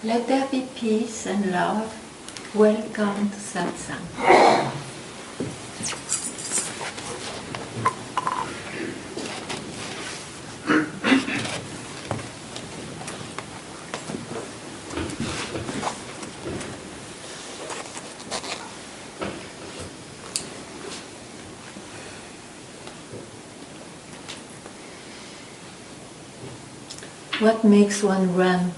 Let there be peace and love. Welcome to Satsang. What makes one run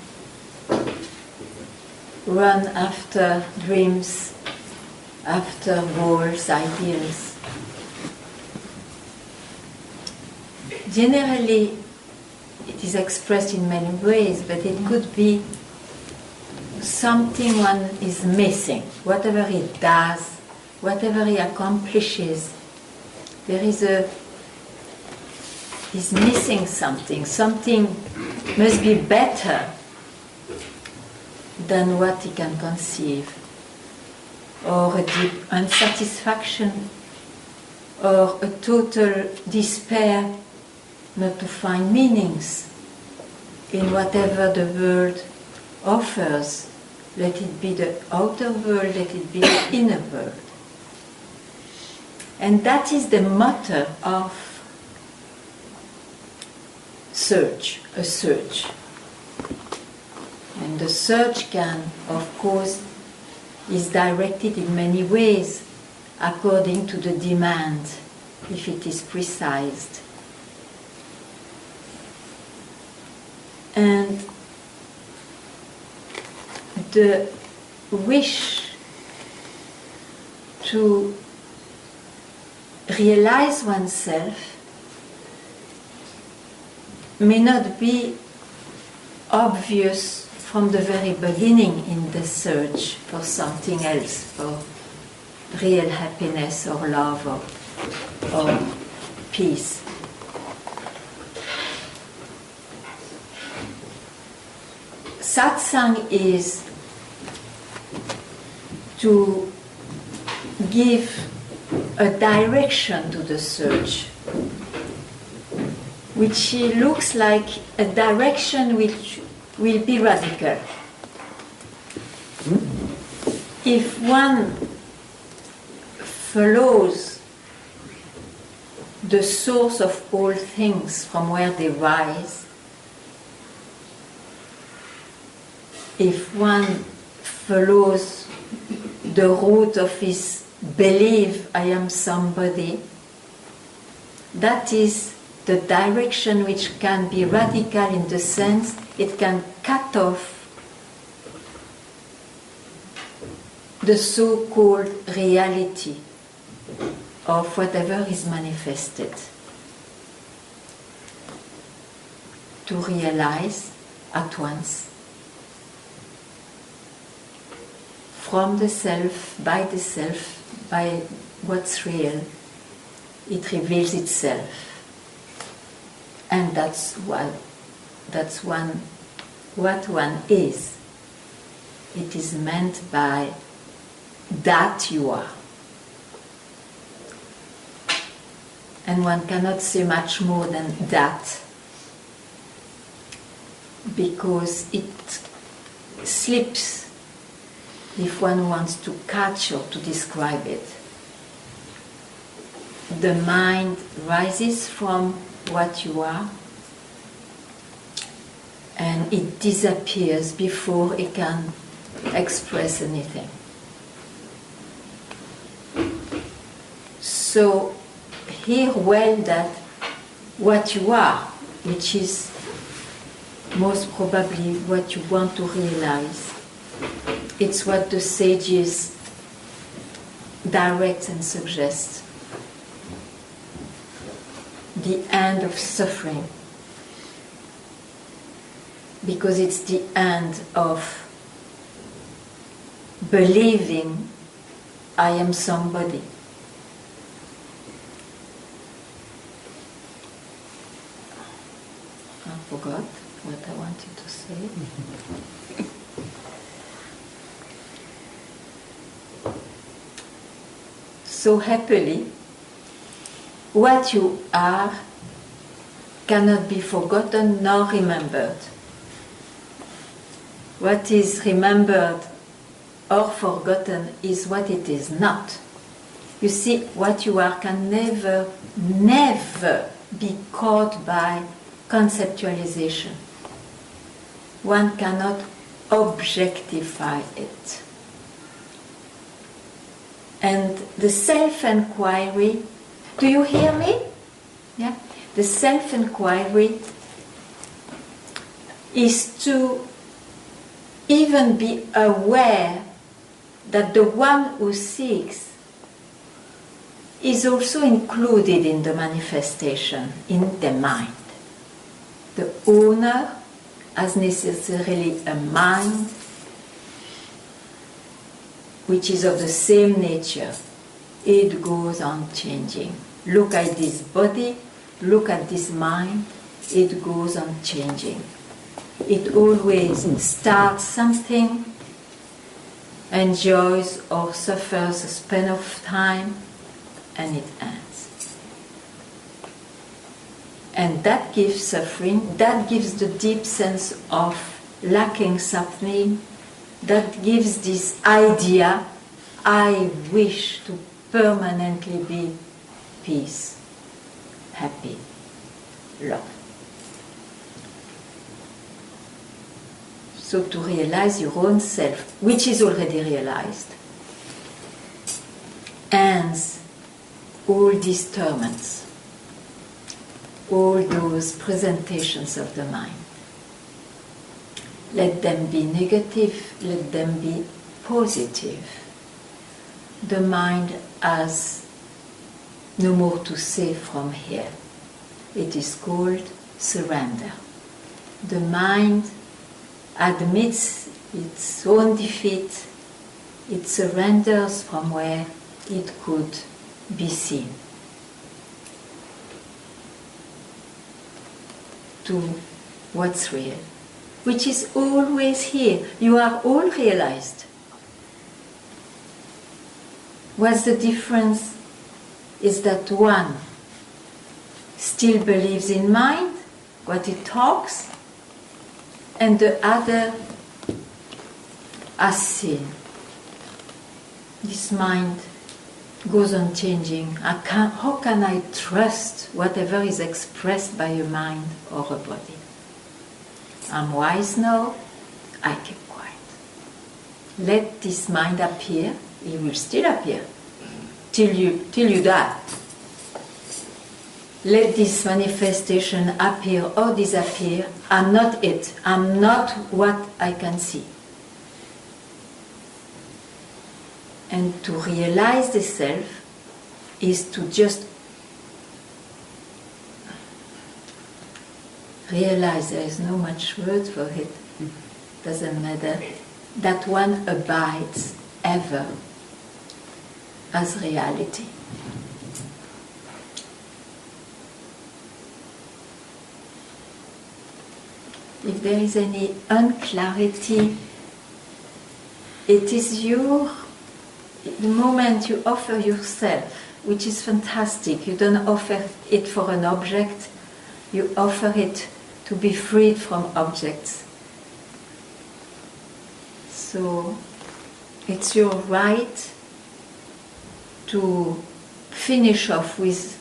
after dreams, after goals, ideas? Generally, it is expressed in many ways, but it could be something one is missing. Whatever he does, whatever he accomplishes, he's missing something. Something must be better than what he can conceive, or a deep unsatisfaction, or a total despair not to find meanings in whatever the world offers. Let it be the outer world, let it be the inner world. And that is the matter of a search. And the search can, of course, is directed in many ways according to the demand, if it is precised. And the wish to realize oneself may not be obvious from the very beginning in the search for something else, for real happiness or love or peace. Satsang is to give a direction to the search, which looks like a direction which will be radical. If one follows the source of all things from where they rise, if one follows the root of his belief, I am somebody, that is the direction which can be radical in the sense it can cut off the so-called reality of whatever is manifested. To realize at once, from the self, by what's real, it reveals itself. And that's what one is. It is meant by that you are. And one cannot say much more than that, because it slips if one wants to catch or to describe it. The mind rises from what you are, and it disappears before it can express anything. So hear well that what you are, which is most probably what you want to realize, it's what the sages direct and suggest. The end of suffering, because it's the end of believing I am somebody. I forgot what I wanted to say. So happily, what you are cannot be forgotten nor remembered. What is remembered or forgotten is what it is not. You see, what you are can never, never be caught by conceptualization. One cannot objectify it. And the self-inquiry, do you hear me? Yeah? The self-inquiry is to even be aware that the one who seeks is also included in the manifestation, in the mind. The owner has necessarily a mind which is of the same nature. It goes on changing. Look at this body, look at this mind, it goes on changing. It always starts something, enjoys or suffers a span of time, and it ends. And that gives suffering, that gives the deep sense of lacking something, that gives this idea, I wish to permanently be peace, happy, love. So to realize your own self, which is already realized, ends all these torments, all those presentations of the mind. Let them be negative, let them be positive. The mind has no more to say from here. It is called surrender. The mind admits its own defeat, it surrenders from where it could be seen to what's real, which is always here. You are all realized. What's the difference is that one still believes in mind, what it talks, and the other has seen. This mind goes on changing. How can I trust whatever is expressed by a mind or a body? I'm wise now, I keep quiet. Let this mind appear, it will still appear till you die. Let this manifestation appear or disappear. I'm not it. I'm not what I can see. And to realize the self is to just realize, there is no much word for it, doesn't matter, that one abides ever as reality. If there is any unclarity, it is the moment you offer yourself, which is fantastic. You don't offer it for an object, you offer it to be freed from objects. So it's your right to finish off with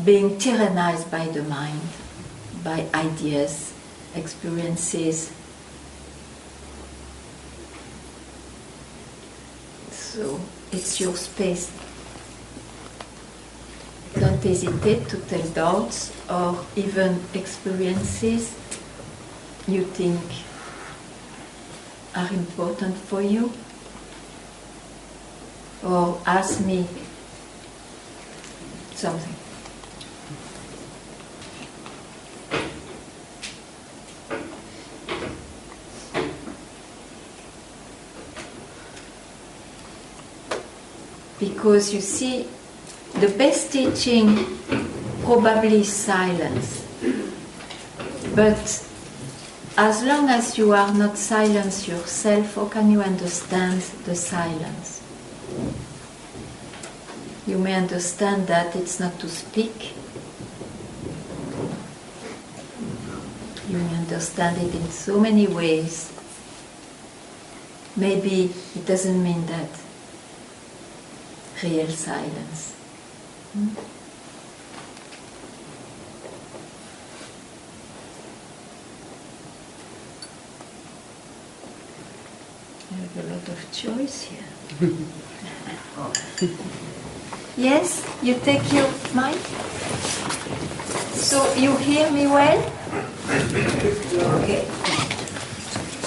being tyrannized by the mind, by ideas, experiences. So it's your space. Don't hesitate to tell doubts or even experiences you think are important for you, or ask me something. Because you see, the best teaching probably is silence. But as long as you are not silence yourself, how can you understand the silence? You may understand that it's not to speak, You understand it in so many ways. Maybe it doesn't mean that real silence. You have a lot of choice here. Yes, you take your mic. So you hear me well? Okay.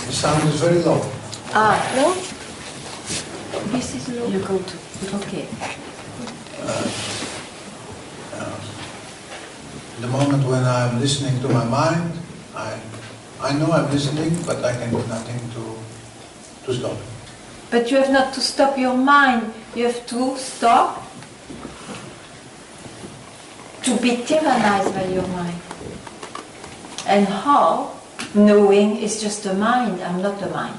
The sound is very low. Low? This is low? You go to. Okay. The moment when I'm listening to my mind, I know I'm listening, but I can do nothing to stop it. But you have not to stop your mind. You have to stop to be tyrannized by your mind. And how? Knowing is just a mind. I'm not a mind.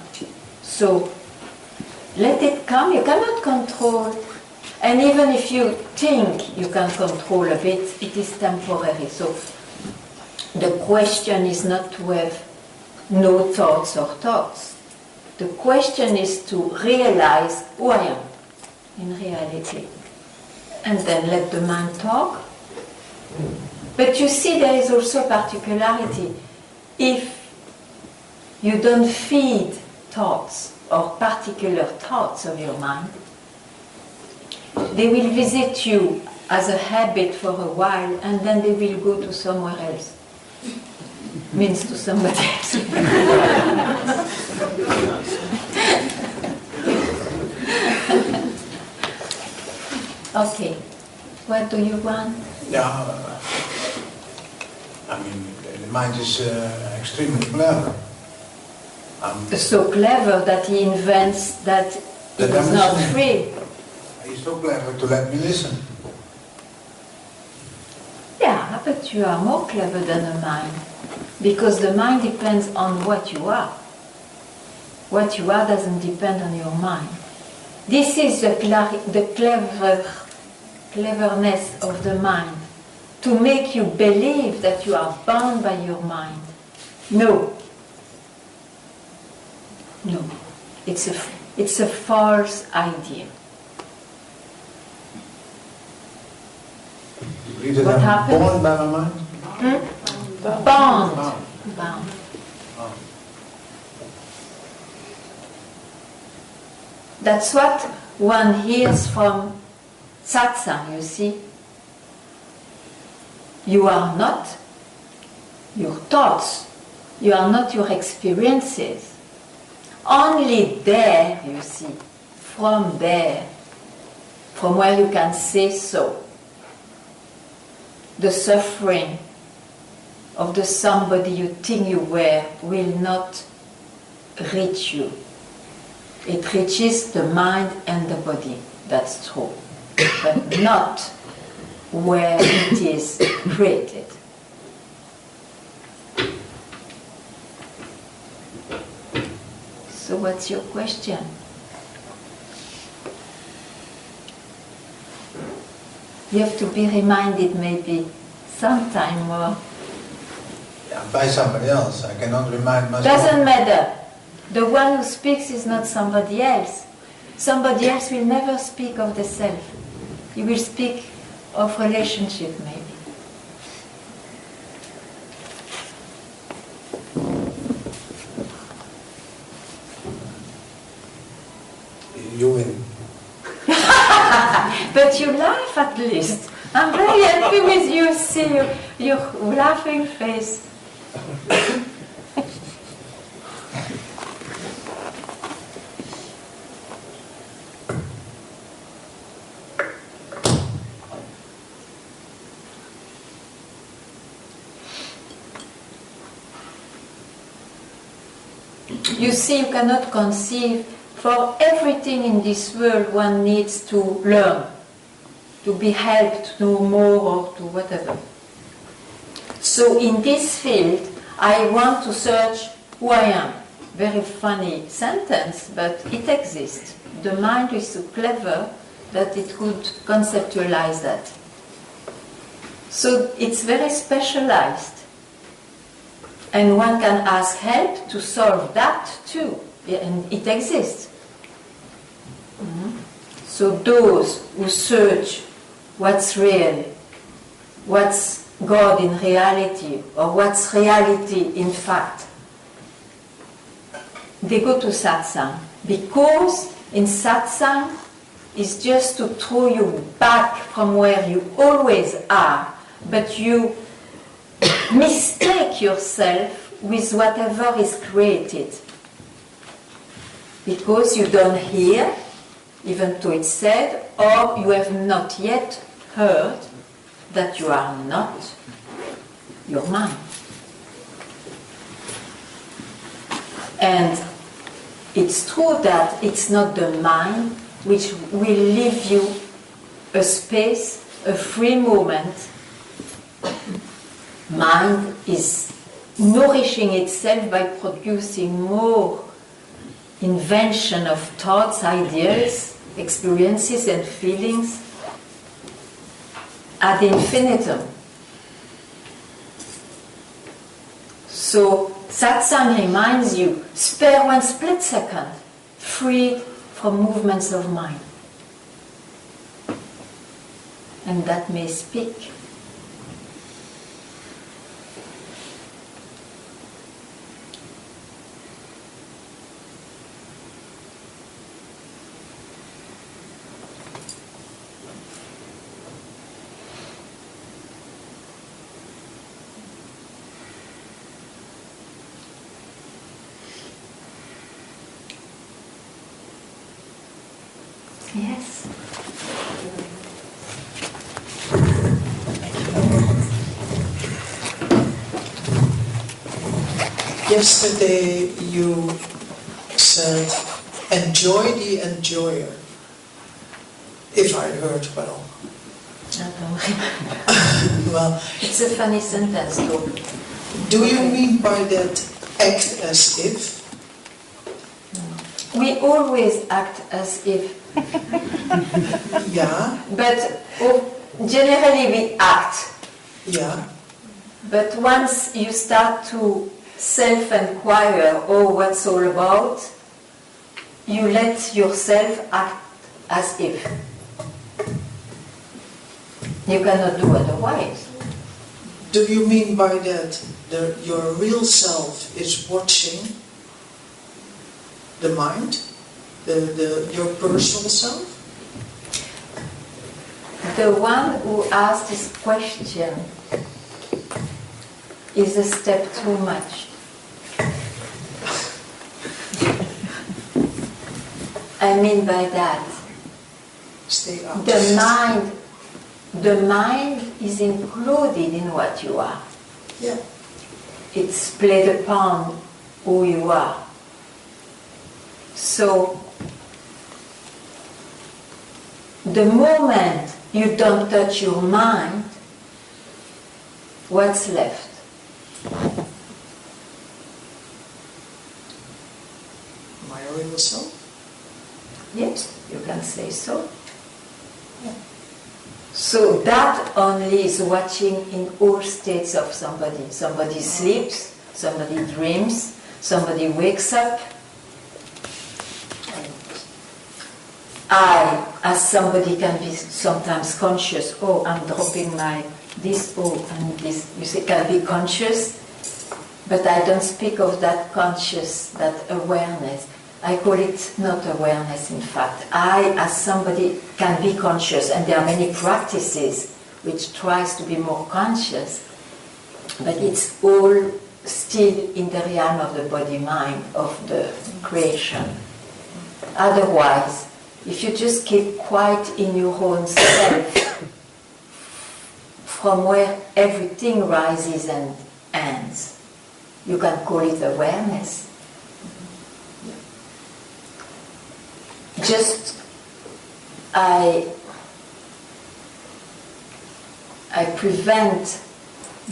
So let it come. You cannot control. And even if you think you can control a bit, it is temporary. So the question is not to have no thoughts or thoughts. The question is to realize who I am in reality. And then let the mind talk. But you see, there is also a particularity. If you don't feed thoughts or particular thoughts of your mind, they will visit you as a habit for a while, and then they will go to somewhere else. Means to somebody else. Okay, what do you want? Yeah, I mean, the mind is extremely clever. So clever that he invents that it is not free. He's so clever to let me listen. Yeah, but you are more clever than the mind. Because the mind depends on what you are. What you are doesn't depend on your mind. This is the cleverness of the mind. To make you believe that you are bound by your mind. No. No. It's a false idea. You believe that What I'm happens? born by my mind? Bound. Oh. Bound. Oh. That's what one hears from satsang, you see. You are not your thoughts. You are not your experiences. Only there, you see, from there, from where you can say so, the suffering of the somebody you think you were will not reach you. It reaches the mind and the body, that's true, but not where it is created. So what's your question? You have to be reminded maybe sometime more. Yeah, by somebody else. I cannot remind myself. Doesn't matter. The one who speaks is not somebody else. Somebody else will never speak of the self. He will speak of relationship maybe. You win. But you laugh at least. I'm very happy with you, see your laughing face. You see, you cannot conceive. For everything in this world, one needs to learn, to be helped to know more or to whatever. So in this field, I want to search who I am. Very funny sentence, but it exists. The mind is so clever that it could conceptualize that. So it's very specialized. And one can ask help to solve that too, and it exists. So those who search what's real, what's God in reality, or what's reality in fact, they go to satsang, because in satsang is just to throw you back from where you always are, but you mistake yourself with whatever is created. Because you don't hear, even though it's said, or you have not yet heard that you are not your mind. And it's true that it's not the mind which will leave you a space, a free moment. Mind is nourishing itself by producing more invention of thoughts, ideas, experiences and feelings ad infinitum. So satsang reminds you, spare one split second, freed from movements of mind. And that may speak. Yes. Yesterday you said, enjoy the enjoyer, if I heard well. I don't remember. Well, It's a funny sentence though. do you mean by that act as if? We always act as if, Yeah, but generally we act. yeah. But once you start to self-inquire, what's all about, you let yourself act as if. You cannot do otherwise. Do you mean by that your real self is watching the mind, your personal self? The one who asked this question is a step too much. I mean by that, Stay out. the mind is included in what you are. Yeah. It's played upon who you are. So, the moment you don't touch your mind, what's left? My real self? Yes, you can say so. So that only is watching in all states of somebody. Somebody sleeps, somebody dreams, somebody wakes up. I, as somebody, can be sometimes conscious. Oh, I'm dropping my this, and this. You see, can be conscious, but I don't speak of that conscious, that awareness. I call it not awareness, in fact. I, as somebody, can be conscious, and there are many practices which tries to be more conscious, but it's all still in the realm of the body-mind, of the creation. Otherwise, if you just keep quiet in your own self, from where everything rises and ends, you can call it awareness. Just, I prevent,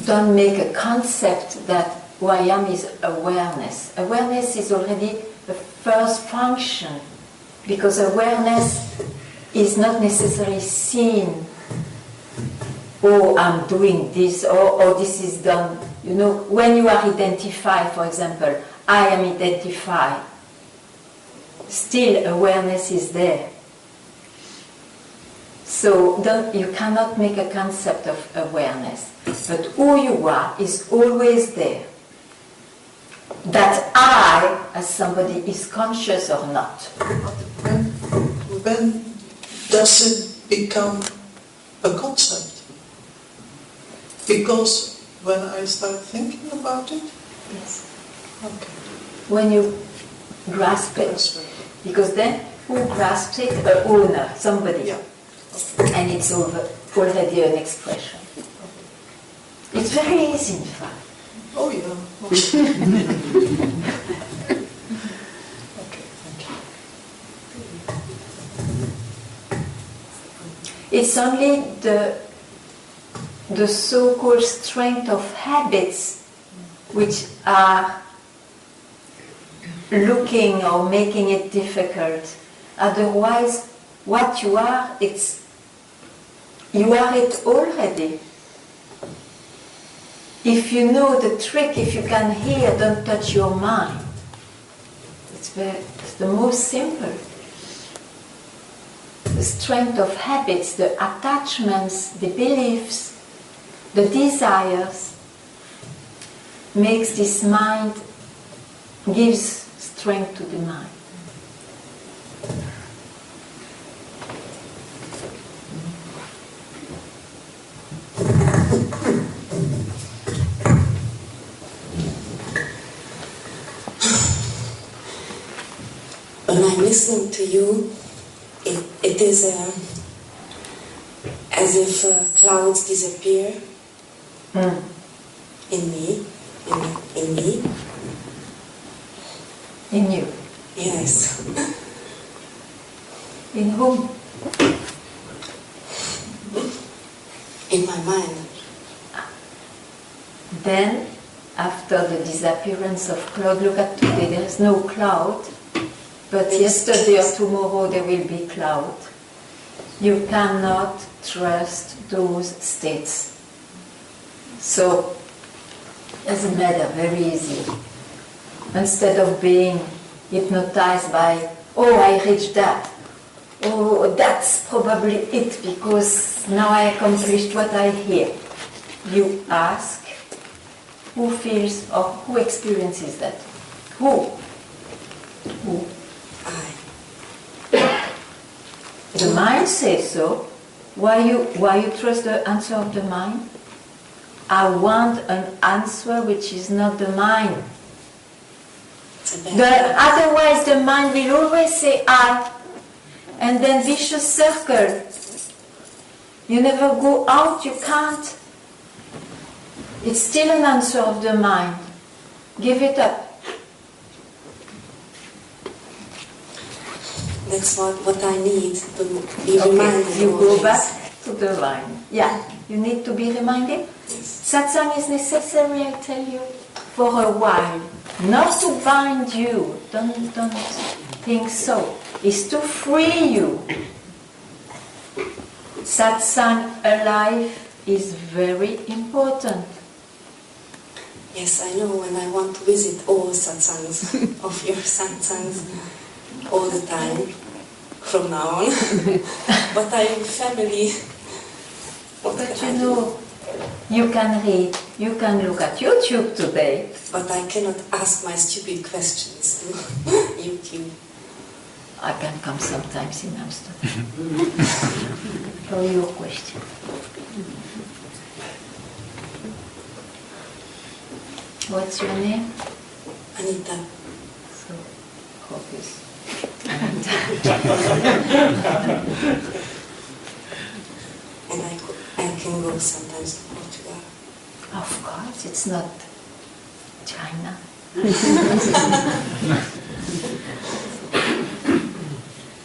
don't make a concept that who I am is awareness. Awareness is already the first function, because awareness is not necessarily seen. Oh, I'm doing this, or this is done You know, when you are identified, for example, I am identified, still awareness is there. So you cannot make a concept of awareness, but who you are is always there. That I, as somebody, is conscious or not. When does it become a concept? Because when I start thinking about it? Yes. Okay. When you grasp it. Because then, who grasps it? An owner, somebody. Yeah. And it's already an expression. It's very easy, in fact. Oh yeah. Okay, thank you. It's only the so-called strength of habits which are looking or making it difficult. Otherwise, what you are, you are it already. If you know the trick, if you can hear, don't touch your mind. It's the most simple. The strength of habits, the attachments, the beliefs, the desires, makes this mind, gives strength to the mind. When I'm listening to you, it is as if clouds disappear in me. In you. Yes. In whom? In my mind. Then, after the disappearance of cloud, look at today, there is no cloud, but yesterday or tomorrow there will be cloud. You cannot trust those states. So, doesn't matter, very easy. Instead of being hypnotized by, oh, I reached that. Oh, that's probably it, because now I accomplished what I hear. You ask, who feels or who experiences that? Who? Who? I. The mind says so. Why you trust the answer of the mind? I want an answer which is not the mind. Otherwise the mind will always say I, and then vicious circle. You never go out, you can't. It's still an answer of the mind. Give it up. That's what I need to be reminded. You go always. back to the mind. Yeah, you need to be reminded. Yes. Satsang is necessary, I tell you, for a while. Not to bind you, don't think so. It's to free you. Satsang alive is very important. Yes, I know, and I want to visit all satsangs of your satsangs all the time from now on. But I have family. But you know, you can read, you can look at YouTube today. But I cannot ask my stupid questions to YouTube. I can come sometimes in Amsterdam for your question. What's your name? Anita. So, Hopis. Anita. And I can go sometimes to Portugal. Of course, it's not China.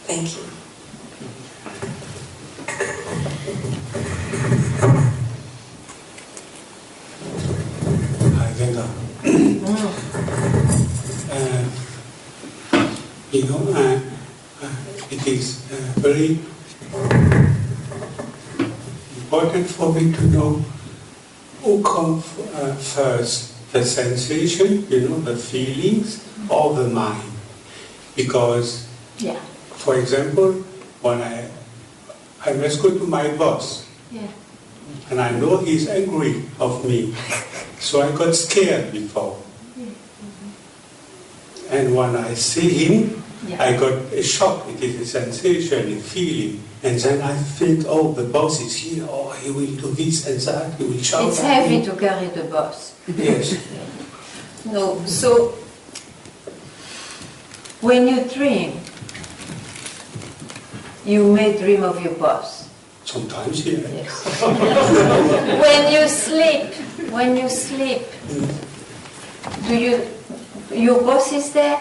Thank you. Hi, Ganga. It is very important for me to know who come first, the sensation, the feelings, or the mind? Because, Yeah. for example, when I must go to my boss, Yeah. and I know he's angry of me, so I got scared before. And when I see him, Yeah. I got a shock. It is a sensation, a feeling. And then I think, oh, the boss is here, oh, he will do this and that, he will shout It's at heavy me. to carry the boss. Yes. No, so when you dream, you may dream of your boss. Sometimes, yeah. Yes. when you sleep, your boss is there?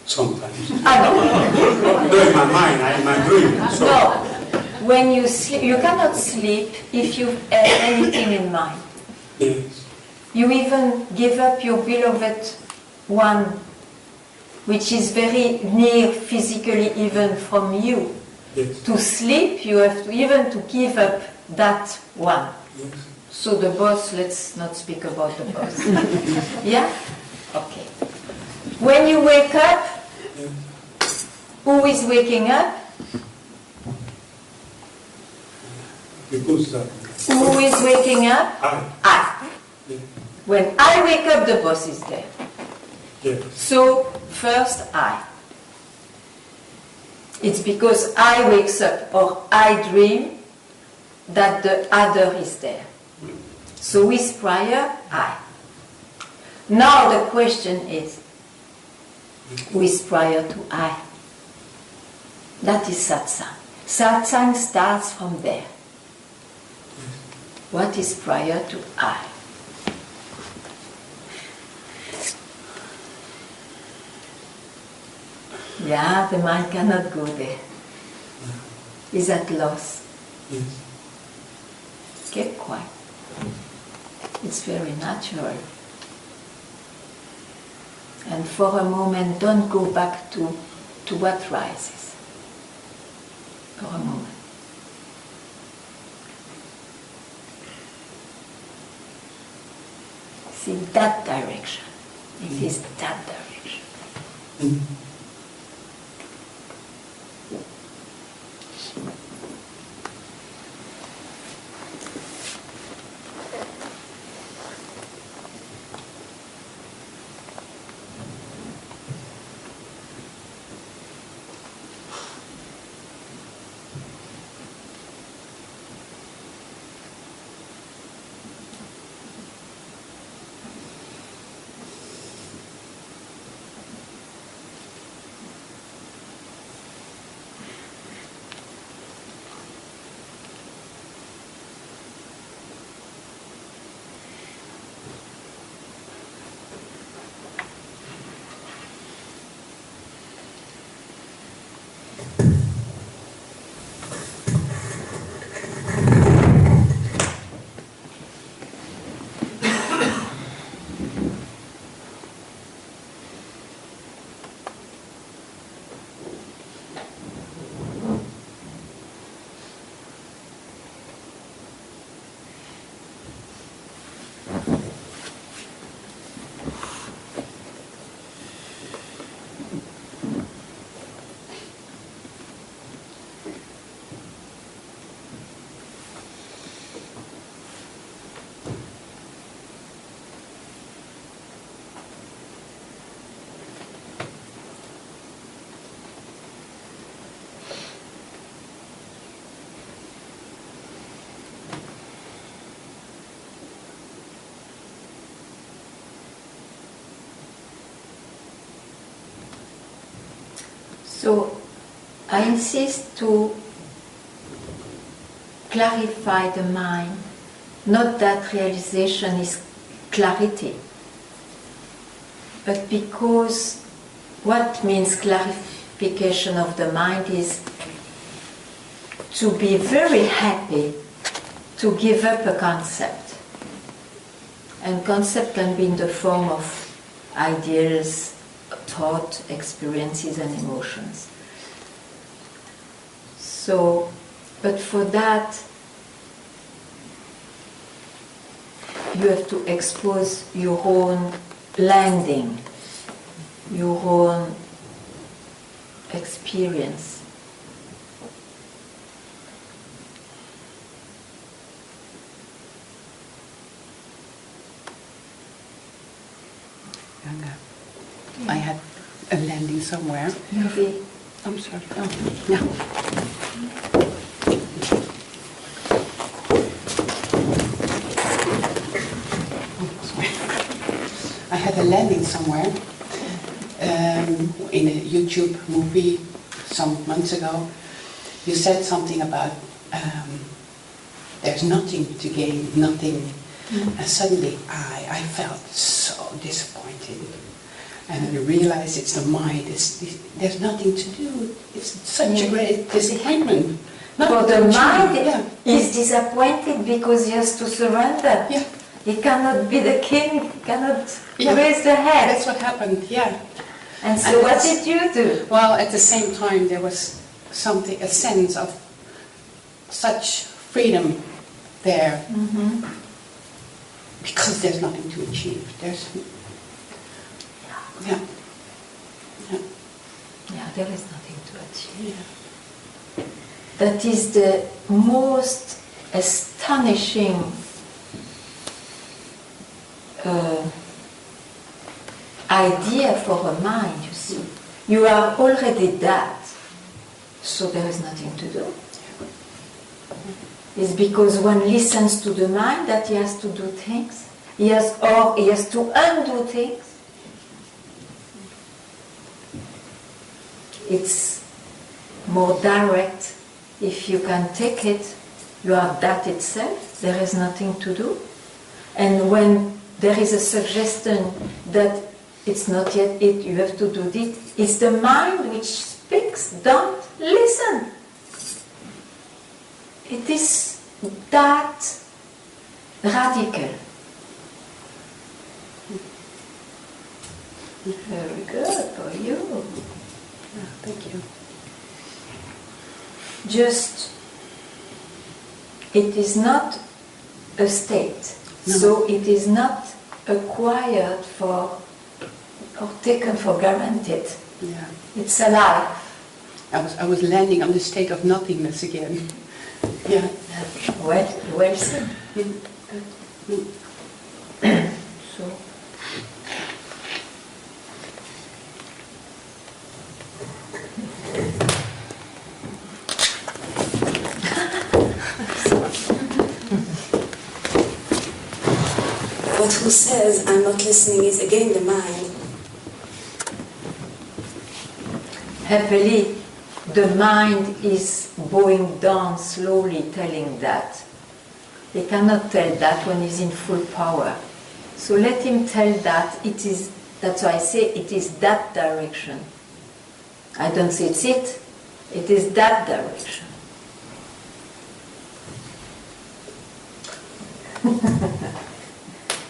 Sometimes. Ah, no. No, in my mind, in my dream. So, No. When you sleep, you cannot sleep if you have anything in mind. yes. You even give up your beloved one, which is very near physically even from you. Yes. To sleep, you have to even to give up that one. Yes. So the boss, let's not speak about the boss. Yeah? Okay. When you wake up, Yes. who is waking up? Because Who is waking up? I. Yes. When I wake up, the boss is there. Yes. So, first I. It's because I wakes up or I dream that the other is there. So who is prior? I. Now the question is, who is prior to I? That is satsang. Satsang starts from there. What is prior to I? Yeah, the mind cannot go there. Is at loss. Yes. Keep quiet. It's very natural. And for a moment, don't go back to what rises. For a moment. See that direction. It is that direction. Mm. So I insist to clarify the mind, not that realization is clarity, but because what means clarification of the mind is to be very happy to give up a concept. And concept can be in the form of ideas, thought, experiences and emotions. So, but for that, you have to expose your own landing, your own experience. Ganga, I had a landing somewhere. Maybe. I'm sorry. Oh, no. Oh, sorry. I had a landing somewhere in a YouTube movie some months ago. You said something about there's nothing to gain, nothing. And suddenly I felt so disappointed. And I realized it's the mind, there's nothing to do. It's such a great disappointment. For the mind yeah. is disappointed because he has to surrender. Yeah. He cannot be the king, he cannot Yeah. raise the head. That's what happened, yeah. And so And what that's- did you do? Well, at the same time, there was something, a sense of such freedom there. Mm-hmm. Because there's nothing to achieve. There's, yeah. Yeah, there is nothing to achieve. That is the most astonishing idea for a mind, you see. You are already that, so there is nothing to do. It's because one listens to the mind that he has to do things. He has to undo things. It's more direct. If you can take it, you are that itself. There is nothing to do. And when there is a suggestion that it's not yet it, you have to do this, it's the mind which speaks. Don't listen. It is that radical. Very good for you. Yeah, thank you. Just, it is not a state, No. so it is not acquired for or taken for granted. Yeah. It's alive. I was landing on the state of nothingness again. Yeah. Well said. So. But who says I'm not listening is again the mind. Happily, the mind is bowing down slowly, telling that. He cannot tell that when he's in full power. So let him tell that. It is. That's why I say it is that direction. I don't say it's it. It is that direction.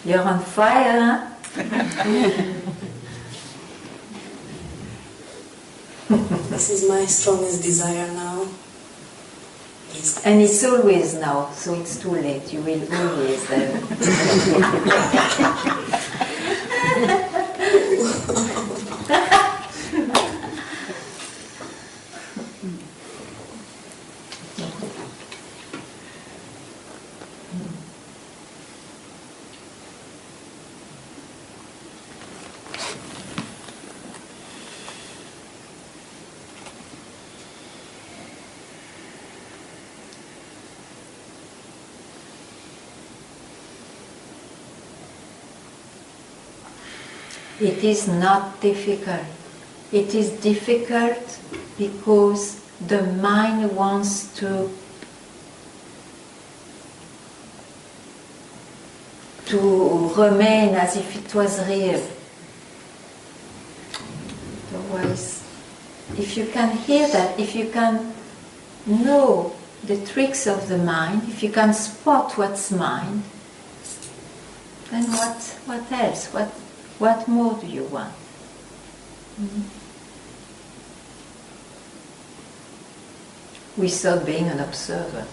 You're on fire, huh? This is my strongest desire now. And it's always now, so it's too late. You will always. It is not difficult. It is difficult because the mind wants to remain as if it was real. Otherwise, if you can hear that, if you can know the tricks of the mind, if you can spot what's mind, then what else? What more do you want? Without being an observer.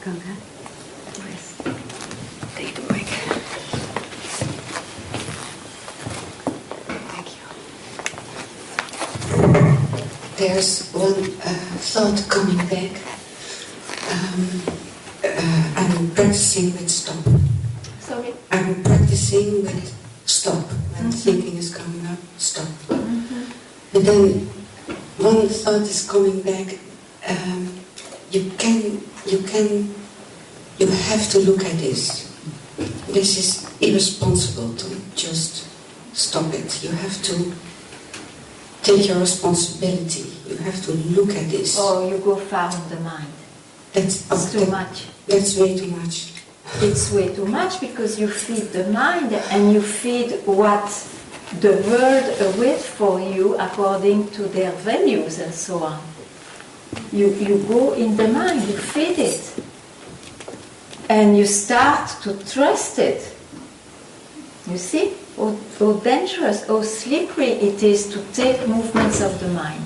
Ganga. Yes. Take the mic. Thank you. There's one thought coming back. I'm practicing with stop. Sorry? I'm practicing with stop. When thinking is coming up, stop. And then one thought is coming back. You have to look at this. This is irresponsible to just stop it. You have to take your responsibility. You have to look at this. Or you go far in the mind. That's Too much. That's way too much. It's way too much because you feed the mind and you feed what the world awaits for you according to their values and so on. You go in the mind, you feed it. And you start to trust it. You see how dangerous, how slippery it is to take movements of the mind.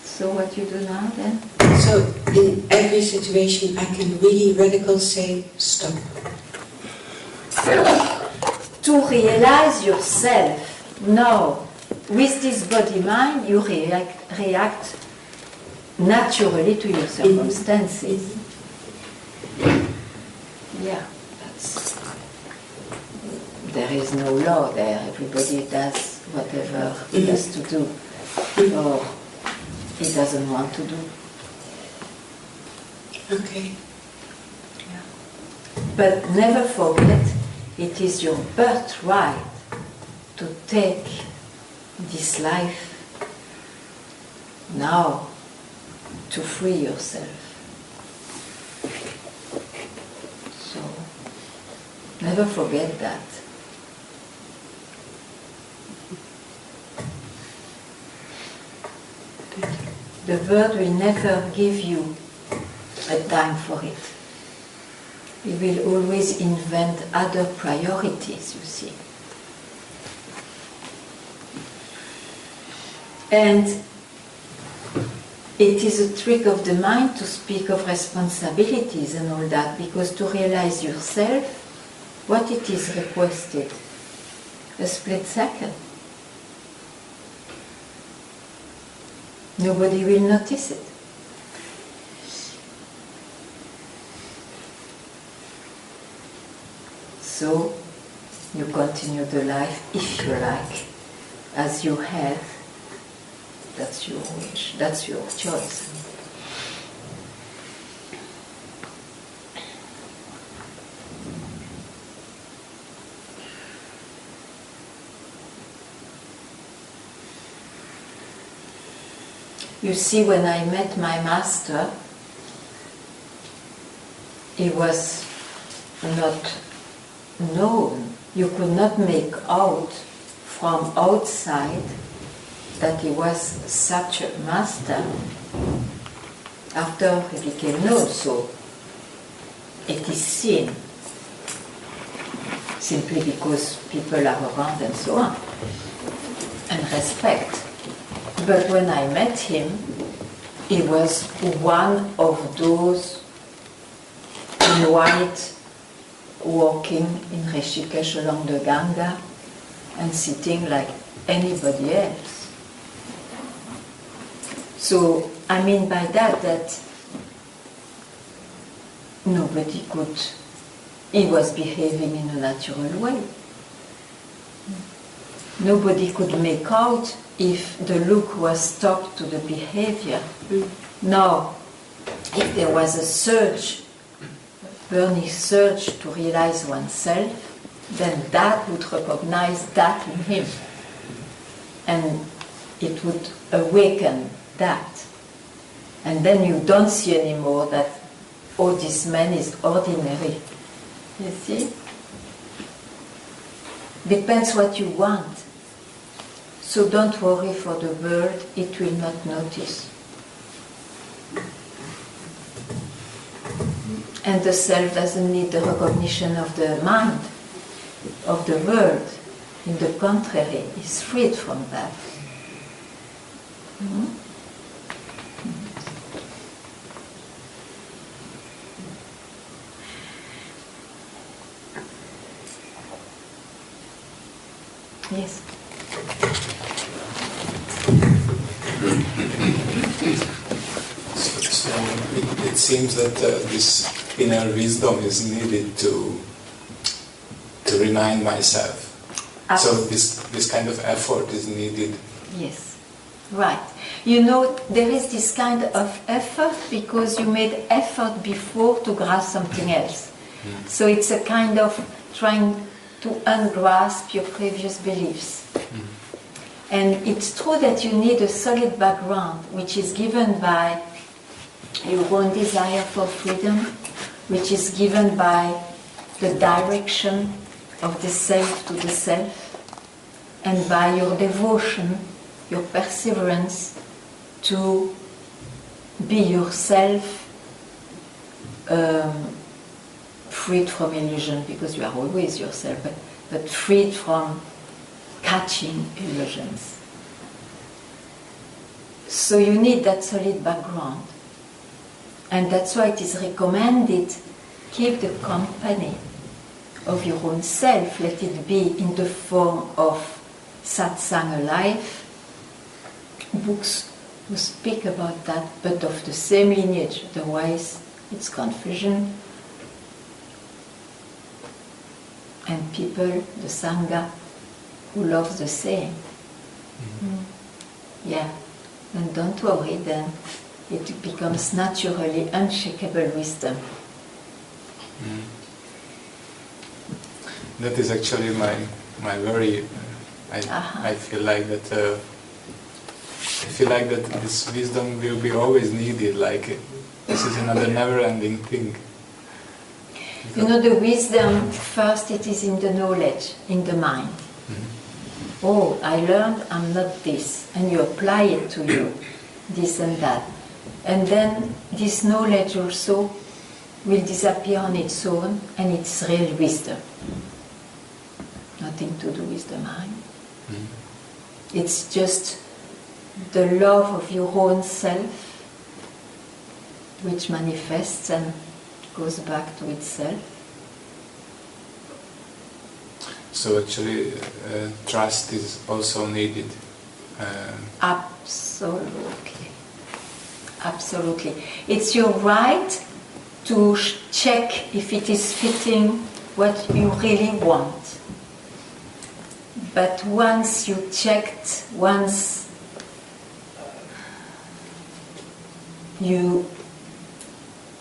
So what you do now then? So in every situation I can really radical say stop. To realize yourself. Now, with this body-mind, you react naturally to your circumstances. Yeah, there is no law there. Everybody does whatever he has to do, or he doesn't want to do. Okay. Yeah. But never forget, it is your birthright to take this life now, to free yourself. So, never forget that. The world will never give you a time for it. It will always invent other priorities, you see. And it is a trick of the mind to speak of responsibilities and all that, because to realize yourself, what it is requested, a split second. Nobody will notice it. So, you continue the life, if you like, as you have. That's your wish, that's your choice. You see, when I met my master, he was not known. You could not make out from outside that he was such a master. After he became known, so it is seen, simply because people are around and so on, and respect. But when I met him, he was one of those in white walking in Rishikesh along the Ganga and sitting like anybody else. So I mean by that nobody could, he was behaving in a natural way. Nobody could make out if the look was stuck to the behavior. Now, if there was a search, a burning search to realize oneself, then that would recognize that in him. And it would awaken that. And then you don't see anymore that, oh, this man is ordinary. You see? Depends what you want. So don't worry for the world, it will not notice. And the self doesn't need the recognition of the mind, of the world. In the contrary, is freed from that. Yes. So it seems that this inner wisdom is needed to remind myself. So this kind of effort is needed. Yes, right. You know, there is this kind of effort because you made effort before to grasp something else. So it's a kind of trying to ungrasp your previous beliefs. And it's true that you need a solid background, which is given by your own desire for freedom, which is given by the direction of the self to the self, and by your devotion, your perseverance to be yourself, freed from illusion, because you are always yourself, but freed from catching illusions. So you need that solid background. And that's why it is recommended, keep the company of your own self, let it be in the form of satsang alive, books who speak about that, but of the same lineage, otherwise it's confusion. And people, the Sangha, who loves the same. Yeah, and don't worry, then it becomes naturally unshakable wisdom. That is actually my worry. I feel like that. I feel like that this wisdom will be always needed. Like this is another never-ending thing. You know, the wisdom first it is in the knowledge, in the mind. Oh, I learned I'm not this, and you apply it to you, this and that. And then this knowledge also will disappear on its own, and it's real wisdom. Nothing to do with the mind. It's just the love of your own self, which manifests and goes back to itself. So actually, trust is also needed. Absolutely. Absolutely. It's your right to check if it is fitting what you really want. But once you checked, once you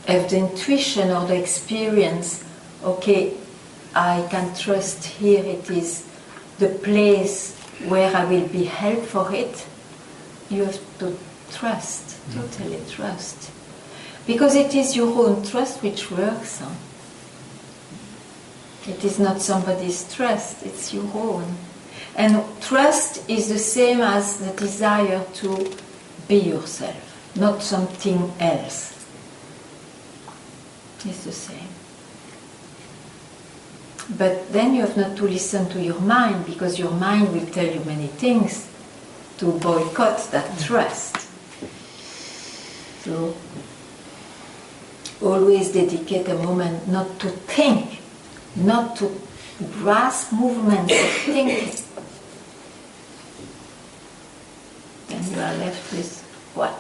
have the intuition or the experience, okay, I can trust here, it is the place where I will be helped for it, you have to trust, totally trust. Because it is your own trust which works. It is not somebody's trust, it's your own. And trust is the same as the desire to be yourself, not something else. It's the same. But then you have not to listen to your mind, because your mind will tell you many things to boycott that trust. So always dedicate a moment not to think, not to grasp movements of thinking. Then you are left with what?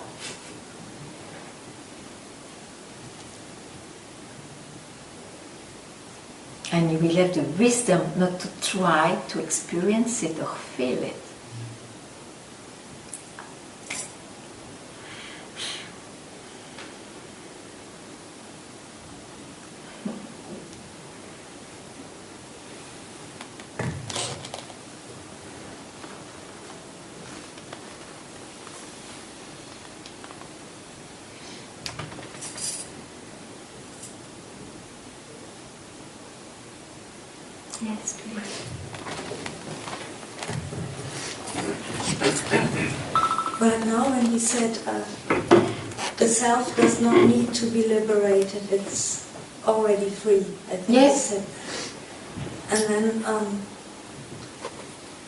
And you will have the wisdom not to try to experience it or feel it. Yes, please. Well, now when he said the self does not need to be liberated, it's already free, I think Yes. he said. And then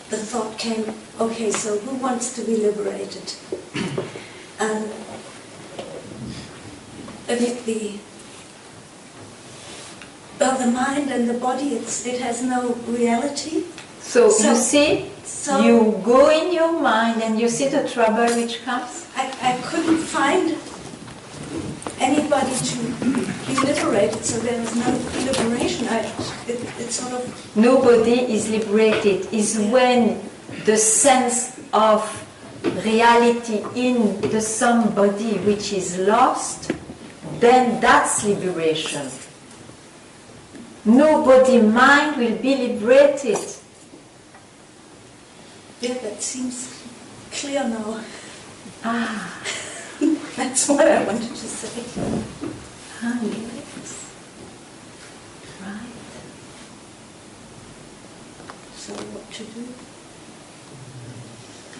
the thought came, okay, so who wants to be liberated? And if the mind and the body, it has no reality. So you see, So You go in your mind and you see the trouble which comes. I couldn't find anybody to be liberated, so there was no liberation. It's sort of... Nobody is liberated. Is when the sense of reality in the somebody which is lost, then that's liberation. Nobody mind will be liberated. Yeah, that seems clear now. Ah, That's what I wanted to say. yes. Right. So what to do?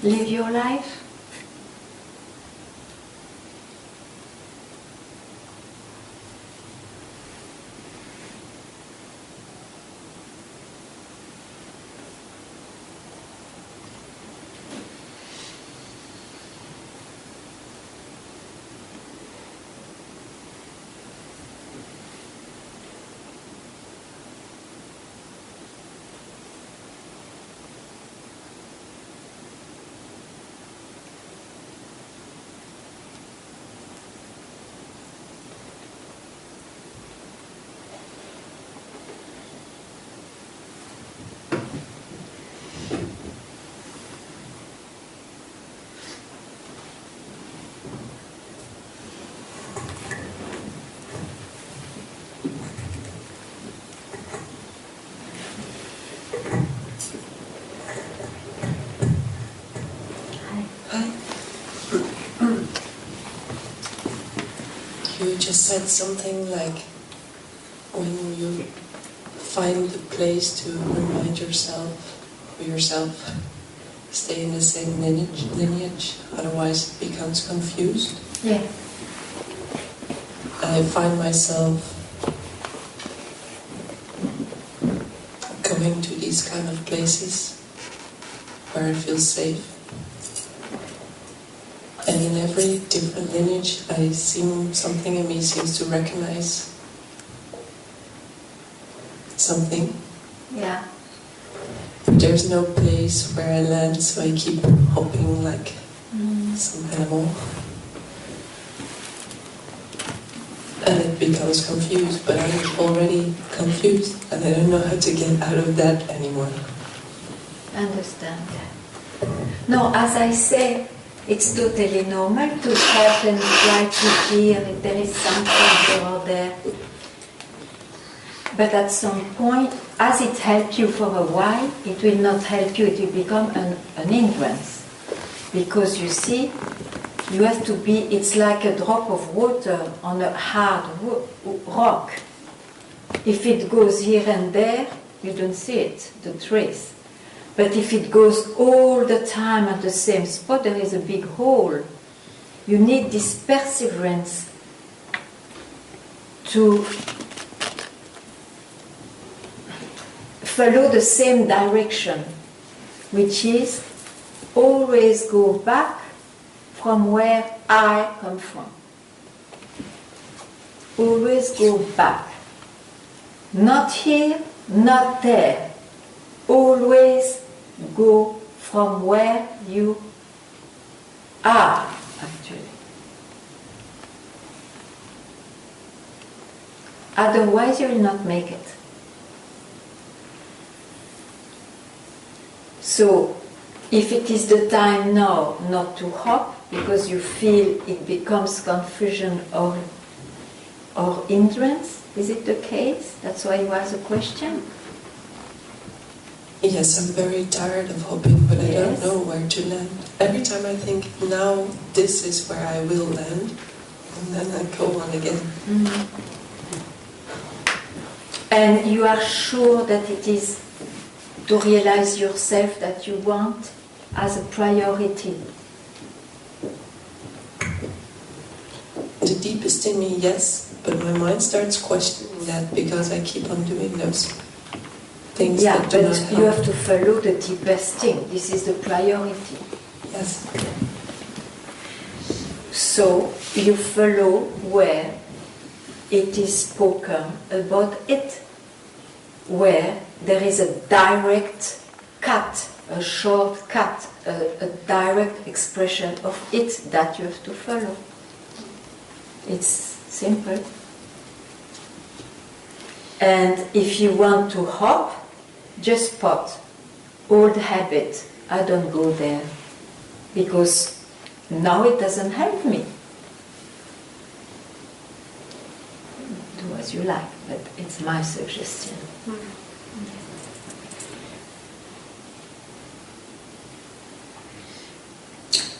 Live your life. You just said something like when you find a place to remind yourself or yourself, stay in the same lineage, otherwise it becomes confused. Yeah. I find myself going to these kind of places where I feel safe. And in every different lineage, something in me seems to recognize something. Yeah. There's no place where I land, so I keep hopping like some animal. And it becomes confused, but I'm already confused, and I don't know how to get out of that anymore. Understand that. No, as I say, it's totally normal to hop and try to hear if there is something here or there. But at some point, as it helped you for a while, it will not help you, it will become an hindrance. Because you see, you have to be, it's like a drop of water on a hard rock. If it goes here and there, you don't see it, the trace. But if it goes all the time at the same spot, there is a big hole. You need this perseverance to follow the same direction, which is always go back from where I come from. Always go back. Not here, not there. Always go from where you are, actually. Otherwise, you will not make it. So, if it is the time now not to hop, because you feel it becomes confusion or hindrance, is it the case? That's why you asked a question? Yes, I'm very tired of hopping, but I don't Yes. know where to land. Every time I think, now this is where I will land, and then I go on again. Mm-hmm. And you are sure that it is to realize yourself that you want as a priority? The deepest in me, yes, but my mind starts questioning that because I keep on doing those things Yeah, that do not but help. you have to follow the deepest thing. This is the priority. Yes. So you follow where it is spoken about it, where there is a direct cut a shortcut, a direct expression of it that you have to follow. It's simple. And if you want to hop, just spot old habit. I don't go there because now it doesn't help me. Do as you like, but it's my suggestion.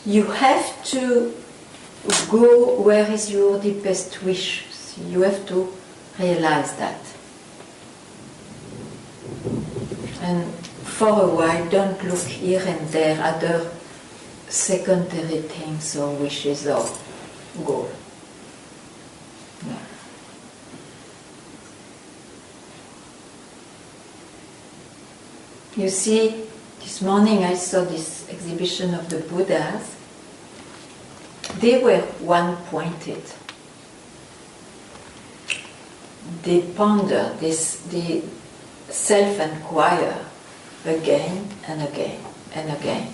You have to go where is your deepest wish. You have to realize that. And for a while, don't look here and there at other secondary things or wishes or goals. No. You see, this morning I saw this exhibition of the Buddhas. They were one-pointed. They ponder this, they self-inquire again and again and again.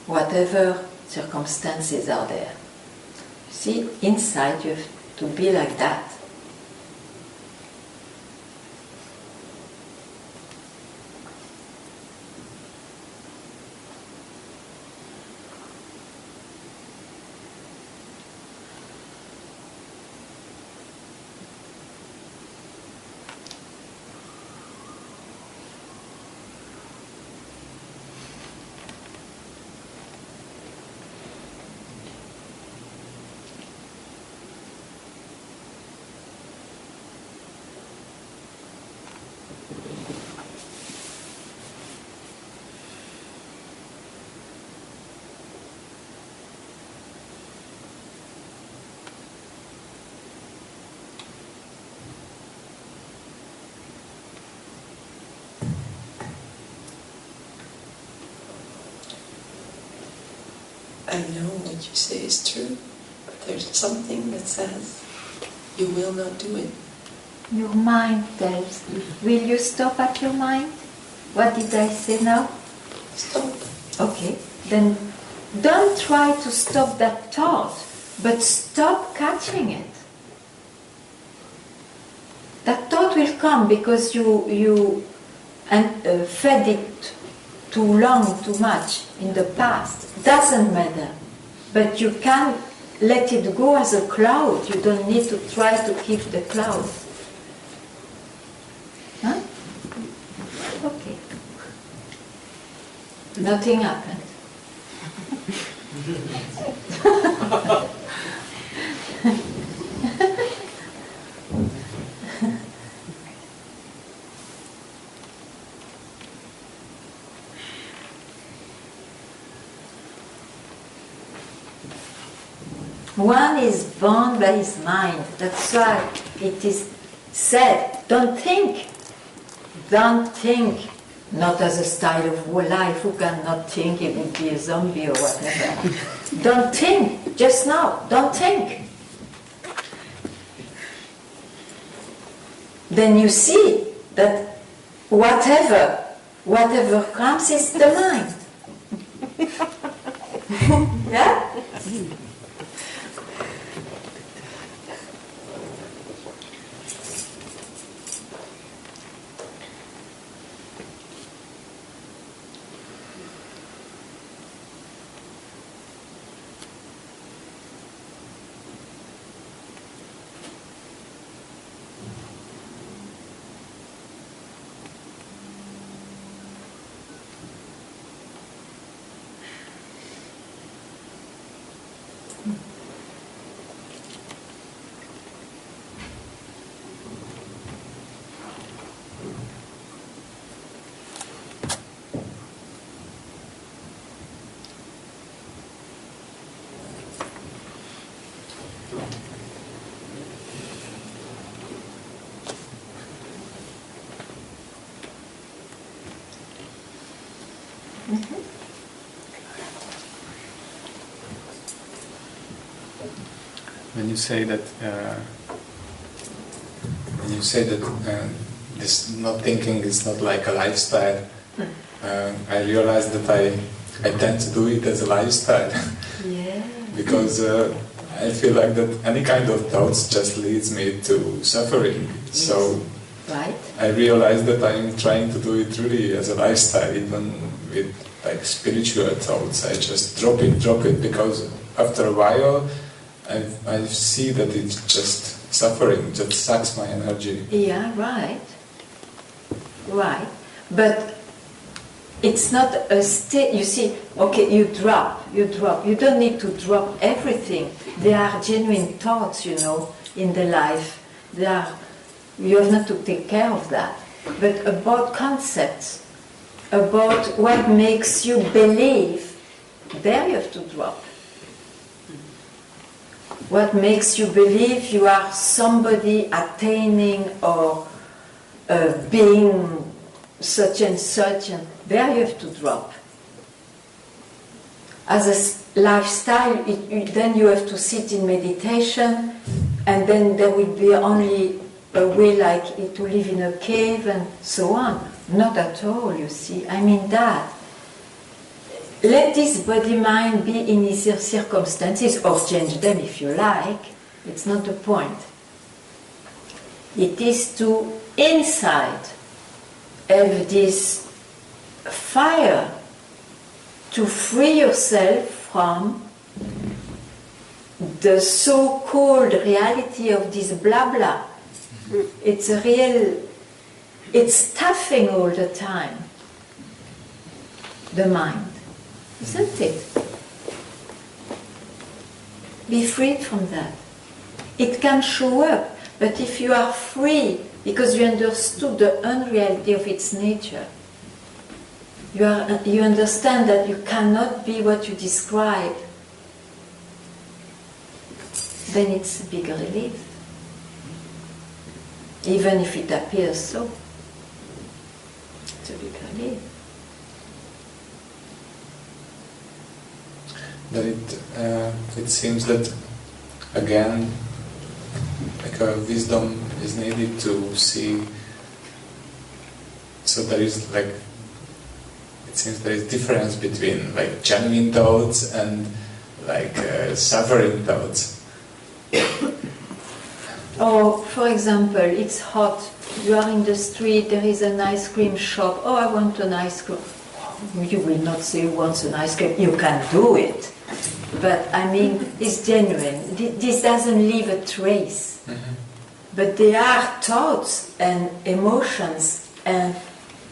Whatever circumstances are there. See, inside you have to be like that. I know what you say is true, but there's something that says you will not do it. Your mind tells. Will you stop at your mind? What did I say now? Stop. Okay, then don't try to stop that thought, but stop catching it. That thought will come because you fed it too long, too much in the past. Doesn't matter. But you can let it go as a cloud. You don't need to try to keep the cloud. Huh? Okay. Nothing happened. One is bound by his mind. That's why it is said, don't think. Don't think. Not as a style of life. Who cannot think? It would be a zombie or whatever. Don't think. Just now. Don't think. Then you see that whatever comes is the mind. Yeah? When you say that this not thinking is not like a lifestyle, I realized that I tend to do it as a lifestyle. Yeah. Because I feel like that any kind of thoughts just leads me to suffering. Yes. So Right. I realized that I'm trying to do it really as a lifestyle, even with like spiritual thoughts. I just drop it, because after a while I see that it's just suffering, just sucks my energy. Yeah, right. Right. But it's not a state, you see, okay, you drop. You don't need to drop everything. There are genuine thoughts, you know, in the life. You have not to take care of that. But about concepts, about what makes you believe, there you have to drop. What makes you believe you are somebody attaining or being such and such, and there you have to drop. As a lifestyle, then you have to sit in meditation, and then there will be only a way like it to live in a cave and so on. Not at all, you see. I mean that. Let this body-mind be in easier circumstances, or change them if you like. It's not the point. It is to inside have this fire to free yourself from the so-called reality of this blah blah. It's a real, it's stuffing all the time, the mind, isn't it? Be freed from that. It can show up, but if you are free because you understood the unreality of its nature, you understand that you cannot be what you describe, then it's a big relief. Even if it appears so. It's a big relief. That it seems that again, like a wisdom is needed to see. So there is like, it seems there is difference between like genuine thoughts and like suffering thoughts. Or, for example, it's hot, you are in the street, there is an ice cream shop, oh, I want an ice cream. You will not say you want an ice cream, you can do it. But, I mean, it's genuine. This doesn't leave a trace. Mm-hmm. But there are thoughts and emotions and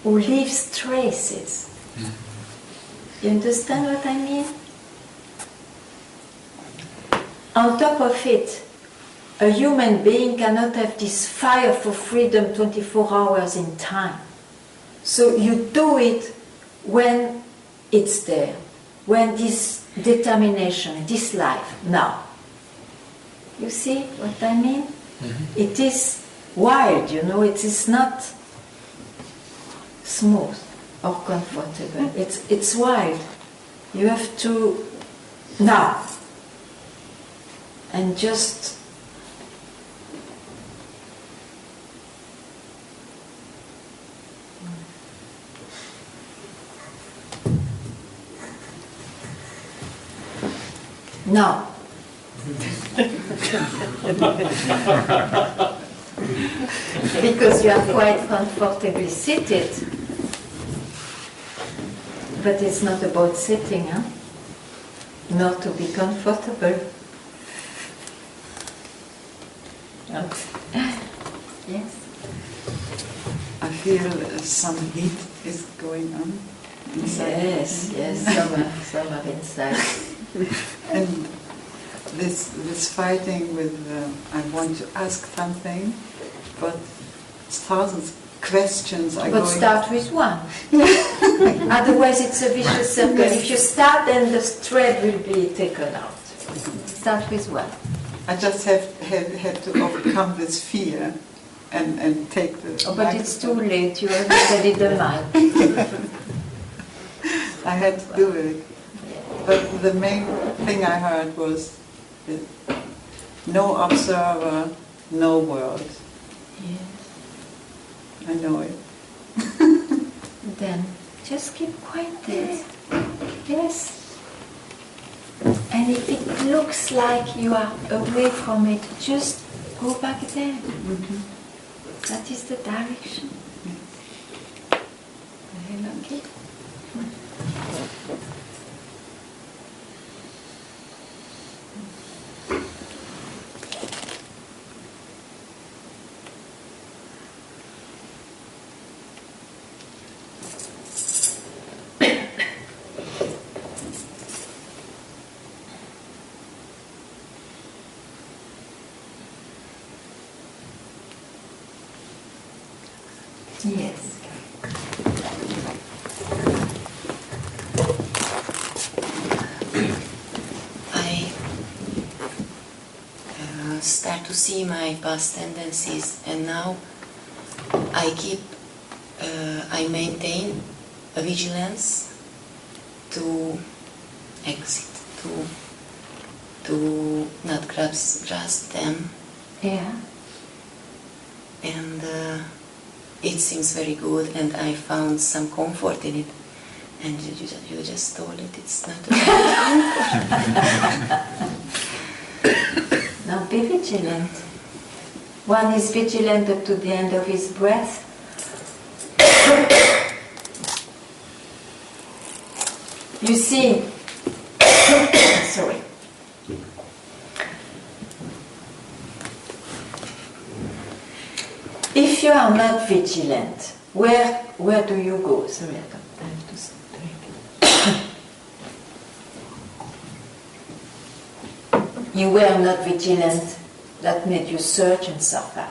who leaves traces. Mm-hmm. You understand what I mean? On top of it, a human being cannot have this fire for freedom 24 hours in time. So you do it when it's there, when this determination, this life, now. You see what I mean? Mm-hmm. It is wild, you know, it is not smooth or comfortable. It's wild. You have to, now, and just no. Because you are quite comfortably seated. But it's not about sitting, huh? Not to be comfortable. Okay. Yes. I feel some heat is going on inside. Yes, summer inside. And this fighting with, I want to ask something, but thousands of questions are going. But start with one. Otherwise it's a vicious circle. If you start, then the thread will be taken out. Start with one. I just have to overcome this fear and take the... Oh, but it's too late. You already studied the mind. I had to do it. But the main thing I heard was no observer, no world. Yes. I know it. Then just keep quiet. Yes. And if it looks like you are away from it, just go back there. That is the direction. Very lucky. Yes. I start to see my past tendencies, and now I maintain a vigilance to exit, to not grasp them. Yeah. And it seems very good, and I found some comfort in it. And you just told it, it's not a Now be vigilant. One is vigilant up to the end of his breath. You see, sorry. If you are not vigilant, where do you go? Sorry, I don't have to drink. You were not vigilant, that made you search and suffer.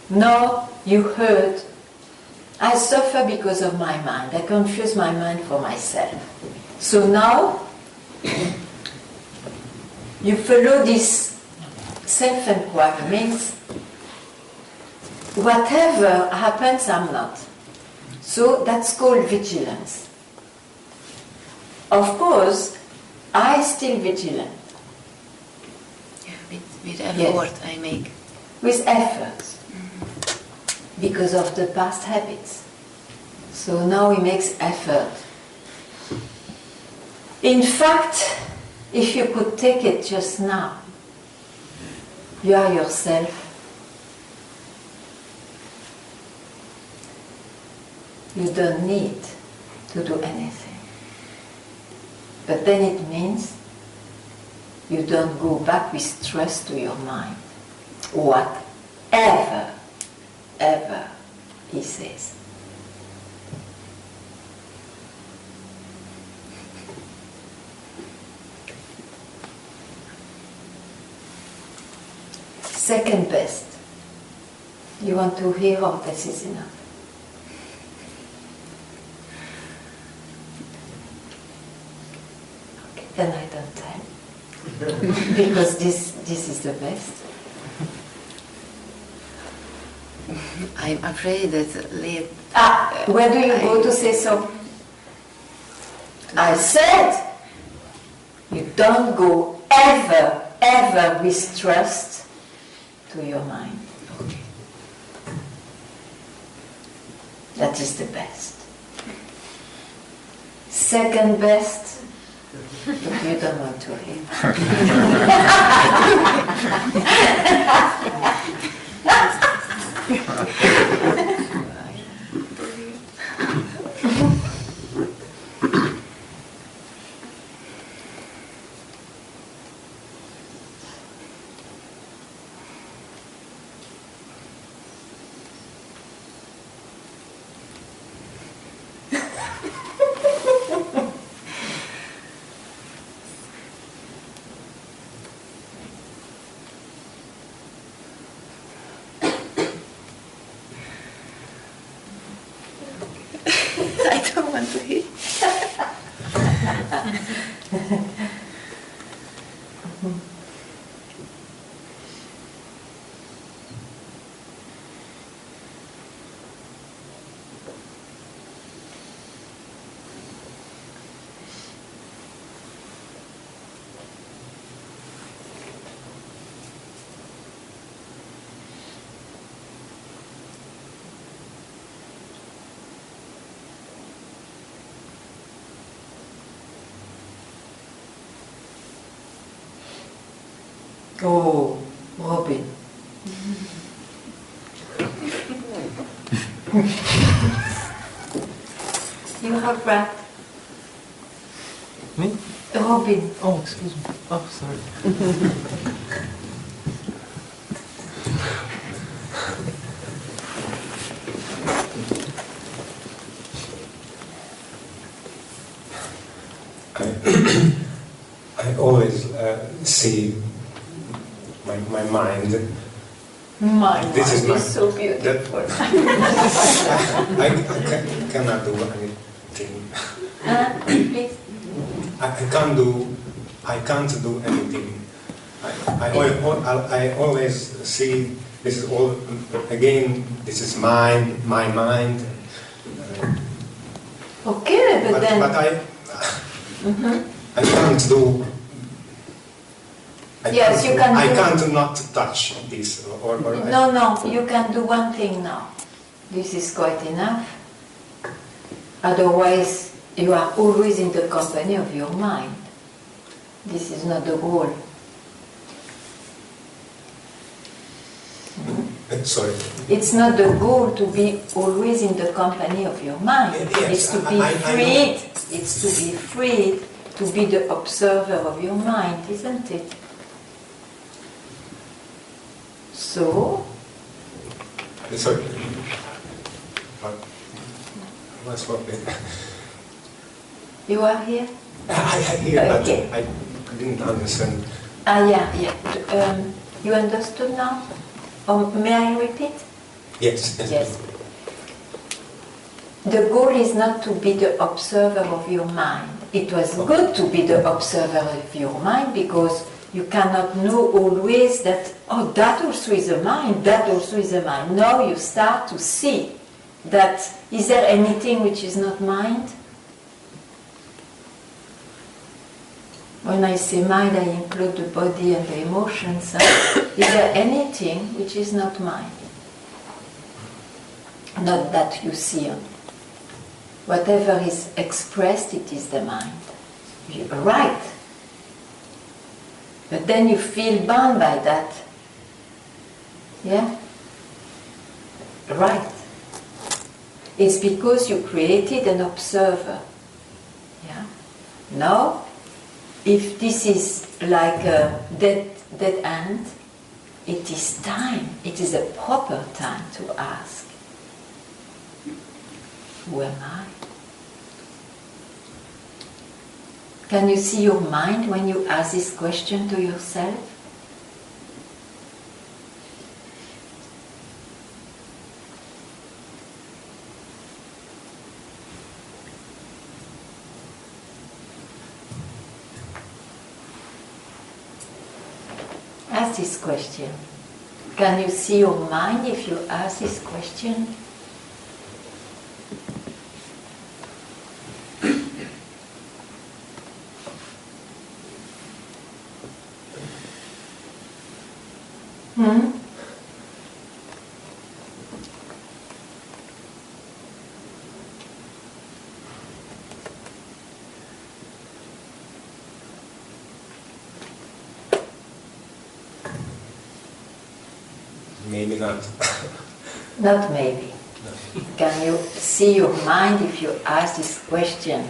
No, you heard, I suffer because of my mind. I confuse my mind for myself. So now, you follow this self-inquiry, means whatever happens, I'm not. So that's called vigilance. Of course, I still vigilant. Yeah, with effort Yes. I make. With effort. Because of the past habits. So now he makes effort. In fact, if you could take it just now, you are yourself. You don't need to do anything. But then it means you don't go back with trust to your mind. Whatever, ever he says. Second best. You want to hear, oh, this is enough. Okay, then I don't tell. Because this is the best. I'm afraid that late. Where do you go to say so? I said, you don't go ever with trust to your mind. Okay. That is the best. Second best, but you don't want to hear. I don't want to hear. Oh, Robin. You have rat. Me? Robin. Oh, excuse me. Oh, sorry. I always see my mind. My This is mind my- is so beautiful. I cannot do anything. Please. I can't do anything. I always see this is all again. This is my mind. Okay, but then. But Mhm. I can't do. Yes, you can I do- can't not touch this or No, you can do one thing now. This is quite enough. Otherwise, you are always in the company of your mind. This is not the goal. Sorry. It's not the goal to be always in the company of your mind. Yes, It's to be I freed. It's to be freed to be the observer of your mind, isn't it? So, Sorry. What's happening? you are here? I hear, but Okay. I didn't understand. Yeah. You understood now? Or may I repeat? Yes. Yes. The goal is not to be the observer of your mind. It was good to be the observer of your mind because you cannot know always that, oh, that also is a mind, that also is a mind. Now you start to see that, is there anything which is not mind? When I say mind, I include the body and the emotions. Is there anything which is not mind? Not that you see. Whatever is expressed, it is the mind. You're right. But then you feel bound by that. Yeah? Right. It's because you created an observer. Yeah? Now, if this is like a dead end, it is time. It is a proper time to ask, who am I? Can you see your mind when you ask this question to yourself? Ask this question. Can you see your mind if you ask this question? Hmm? Maybe not. Not maybe. Can you see your mind if you ask this question?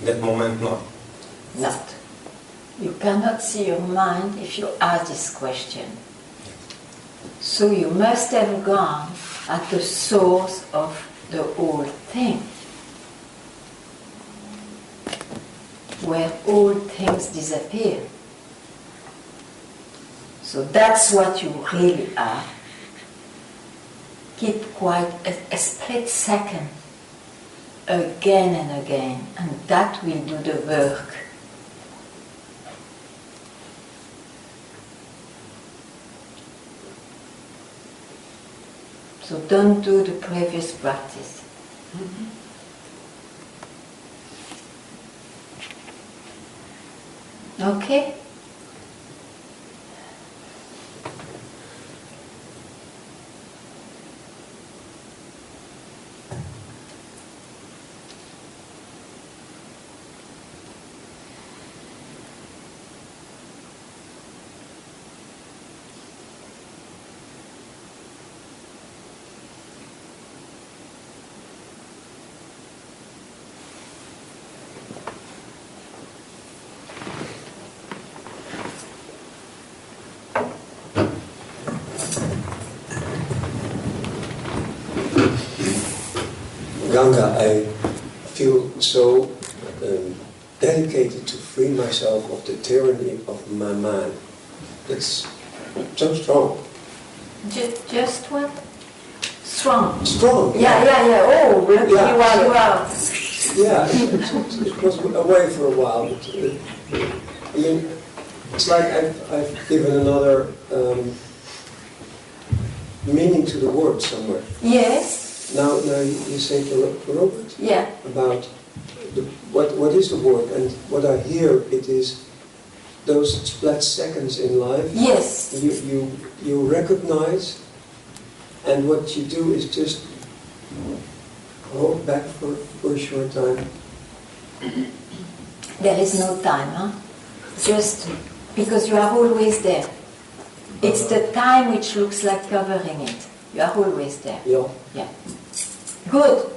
That moment, not. Not. You cannot see your mind if you ask this question. So you must have gone at the source of the whole thing, where all things disappear. So that's what you really are. Keep quiet a split second, again and again, and that will do the work. So don't do the previous practice. Okay? Ganga, I feel so dedicated to free myself of the tyranny of my mind. It's so strong. Just what? Strong. Strong. Yeah. Oh, lucky you are. Yeah, it was away for a while. But, I mean, it's like I've given another meaning to the word somewhere. Yes. Now you say to Robert. Yeah. About what is the word, and what I hear, it is those split seconds in life. Yes. You recognize, and what you do is just hold back for a short time. There is no time, huh? Just because you are always there. It's the time which looks like covering it. You are always there. Yeah. Yeah. Good.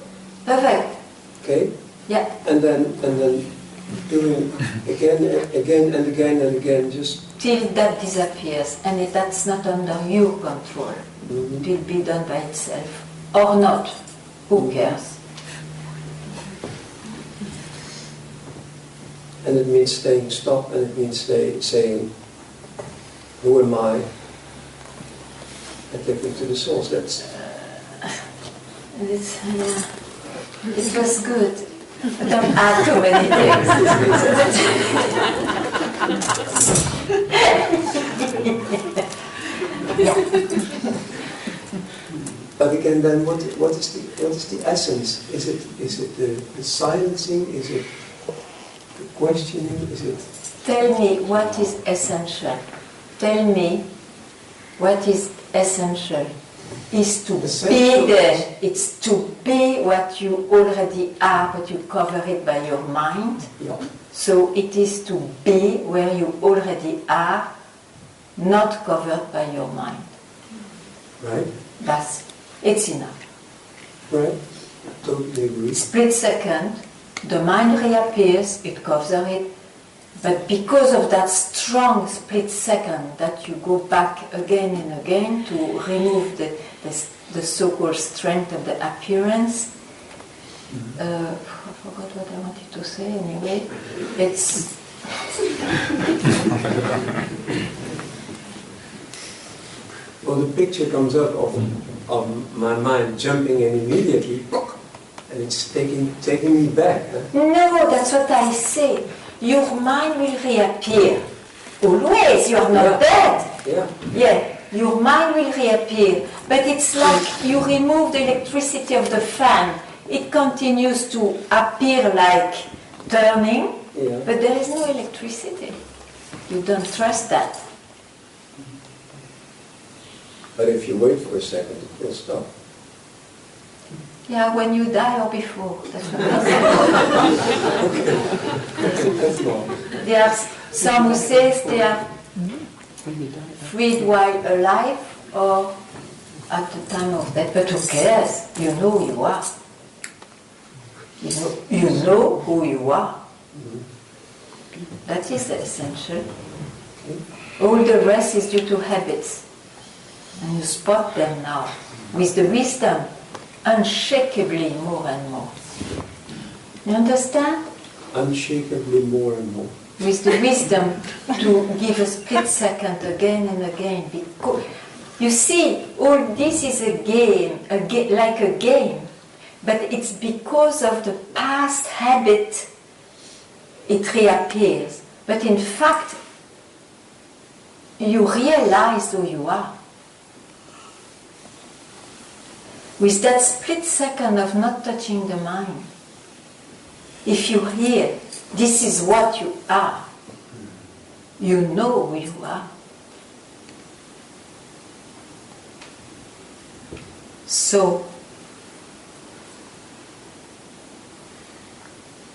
Perfect. Okay. Yeah. And then doing again and again, just till that disappears, and if that's not under your control, mm-hmm. it will be done by itself or not. Who cares? And it means staying stop, and it means saying, who am I? And taking to the source. That's. It was good. Don't add too many things. But again, then what is the essence? Is it the silencing? Is it the questioning? Is it? Tell me what is essential. Tell me what is essential. Is to be there. It's to be what you already are, but you cover it by your mind. Yeah. So it is to be where you already are, not covered by your mind. Right. It's enough. Right. Totally agree. Split second, the mind reappears, it covers it, but because of that strong split second that you go back again and again to remove the so-called strength of the appearance, I forgot what I wanted to say anyway, it's... Well, the picture comes up of my mind jumping in immediately, and it's taking me back. Huh? No, that's what I say. Your mind will reappear. Always, you are not dead. Yeah, your mind will reappear. But it's like you remove the electricity of the fan. It continues to appear like turning, but there is no electricity. You don't trust that. But if you wait for a second, it will stop. Yeah, when you die or before. That's what I say. That's long. There are some who says they are freed while alive or at the time of death. But who cares? You know who you are. You know who you are. That is the essential. All the rest is due to habits. And you spot them now with the wisdom unshakably more and more. You understand? Unshakably more and more. With the wisdom to give a split second again and again. Because you see, all this is a game, like a game. But it's because of the past habit it reappears. But in fact, you realize who you are. With that split second of not touching the mind, if you hear, this is what you are, you know who you are. So,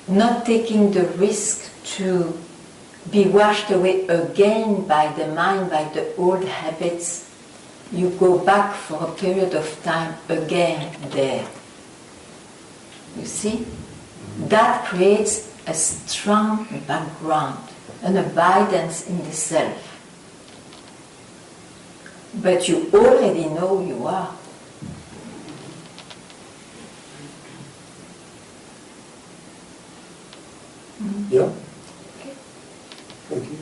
not taking the risk to be washed away again by the mind, by the old habits, you go back for a period of time again there. You see? That creates a strong background, an abidance in the self. But you already know who you are. Yeah? Thank you.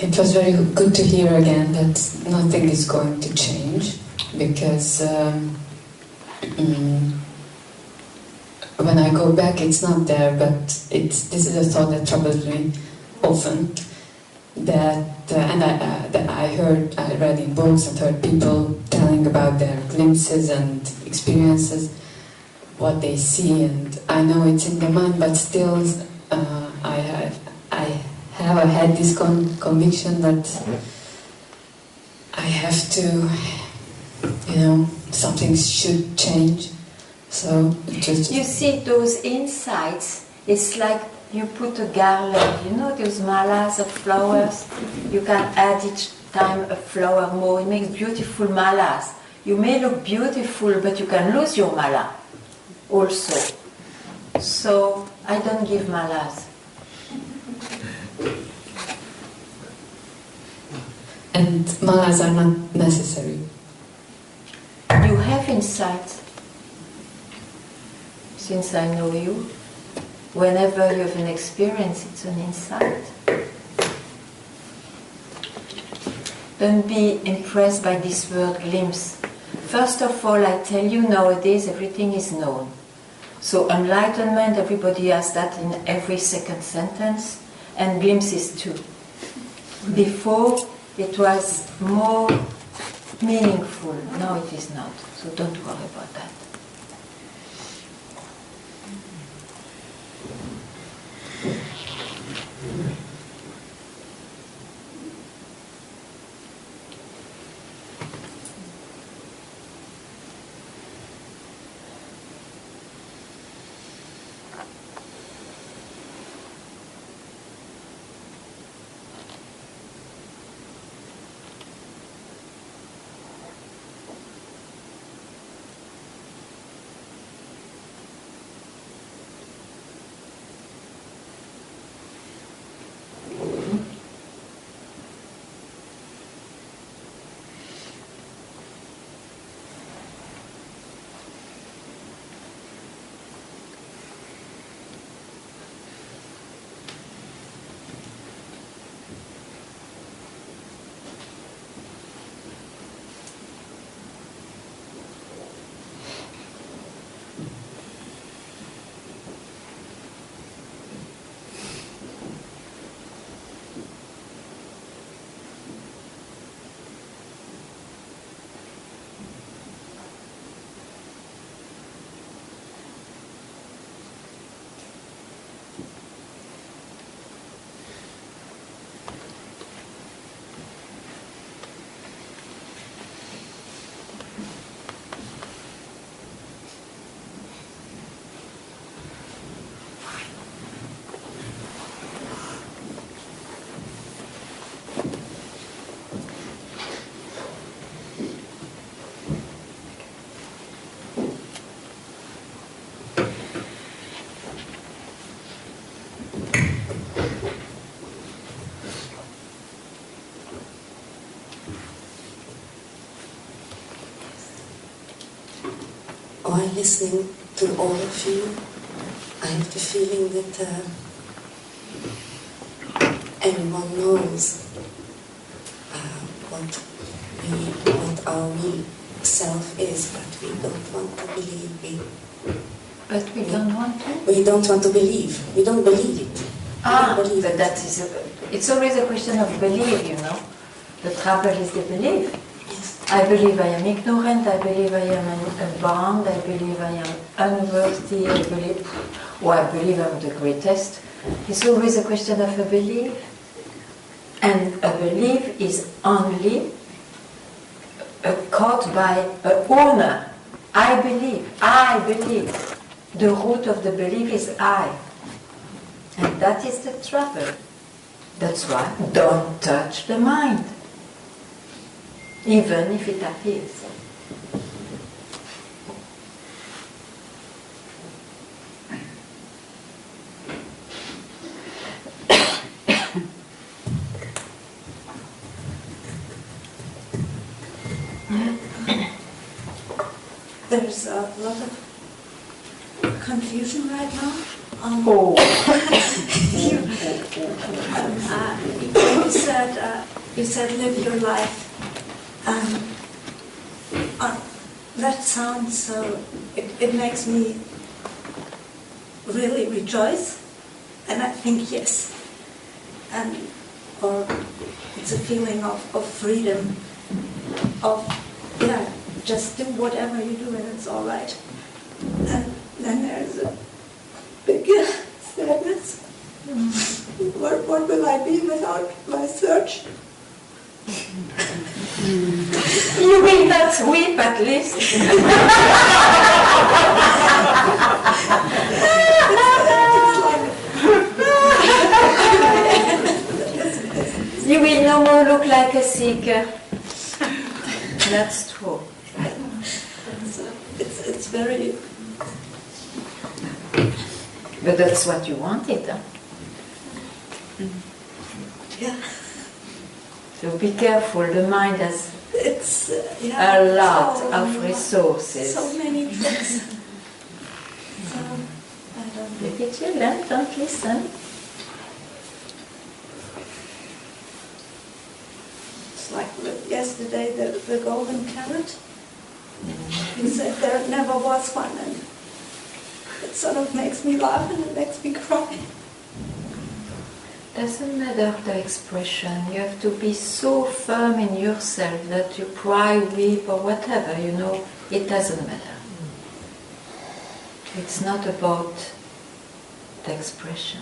It was very good to hear again that nothing is going to change, because when I go back it's not there, but this is a thought that troubles me often, that I read in books and heard people telling about their glimpses and experiences, what they see, and I know it's in the mind, but still I had this conviction that I have to, something should change. So just you see those insights. It's like you put a garland. Those malas of flowers. You can add each time a flower more. It makes beautiful malas. You may look beautiful, but you can lose your mala also. So I don't give malas. And malas are not necessary. You have insight. Since I know you, whenever you have an experience, it's an insight. Don't be impressed by this word glimpse. First of all, I tell you, nowadays everything is known. So enlightenment, everybody has that in every second sentence, and glimpses too. Before, it was more meaningful. Now it is not. So don't worry about that. While listening to all of you, I have the feeling that everyone knows what our real self is, but we don't want to believe it. But we don't want to? We don't want to believe. We don't believe it. But that is it's always a question of belief, The trouble is the belief. I believe I am ignorant, I believe I am bound, I believe I am unworthy, I believe I'm the greatest. It's always a question of a belief. And a belief is only caught by an owner. I believe. The root of the belief is I. And that is the trouble. That's why don't touch the mind, even if it appears. There's a lot of confusion right now. You said live your life. That sounds so. It makes me really rejoice, and I think yes. Or it's a feeling of freedom. Just do whatever you do and it's all right. And then there's a big sadness. What will I be without my search? You will not weep at least. You will no more look like a seeker. That's true. It's very... But that's what you wanted, huh? Yeah. So be careful, the mind has a lot of resources. So many tricks. So, I don't know. Be vigilant, don't listen. It's like yesterday, the golden carrot. He said there never was one, and it sort of makes me laugh and it makes me cry. Doesn't matter the expression. You have to be so firm in yourself that you cry, weep, or whatever, it doesn't matter. It's not about the expression.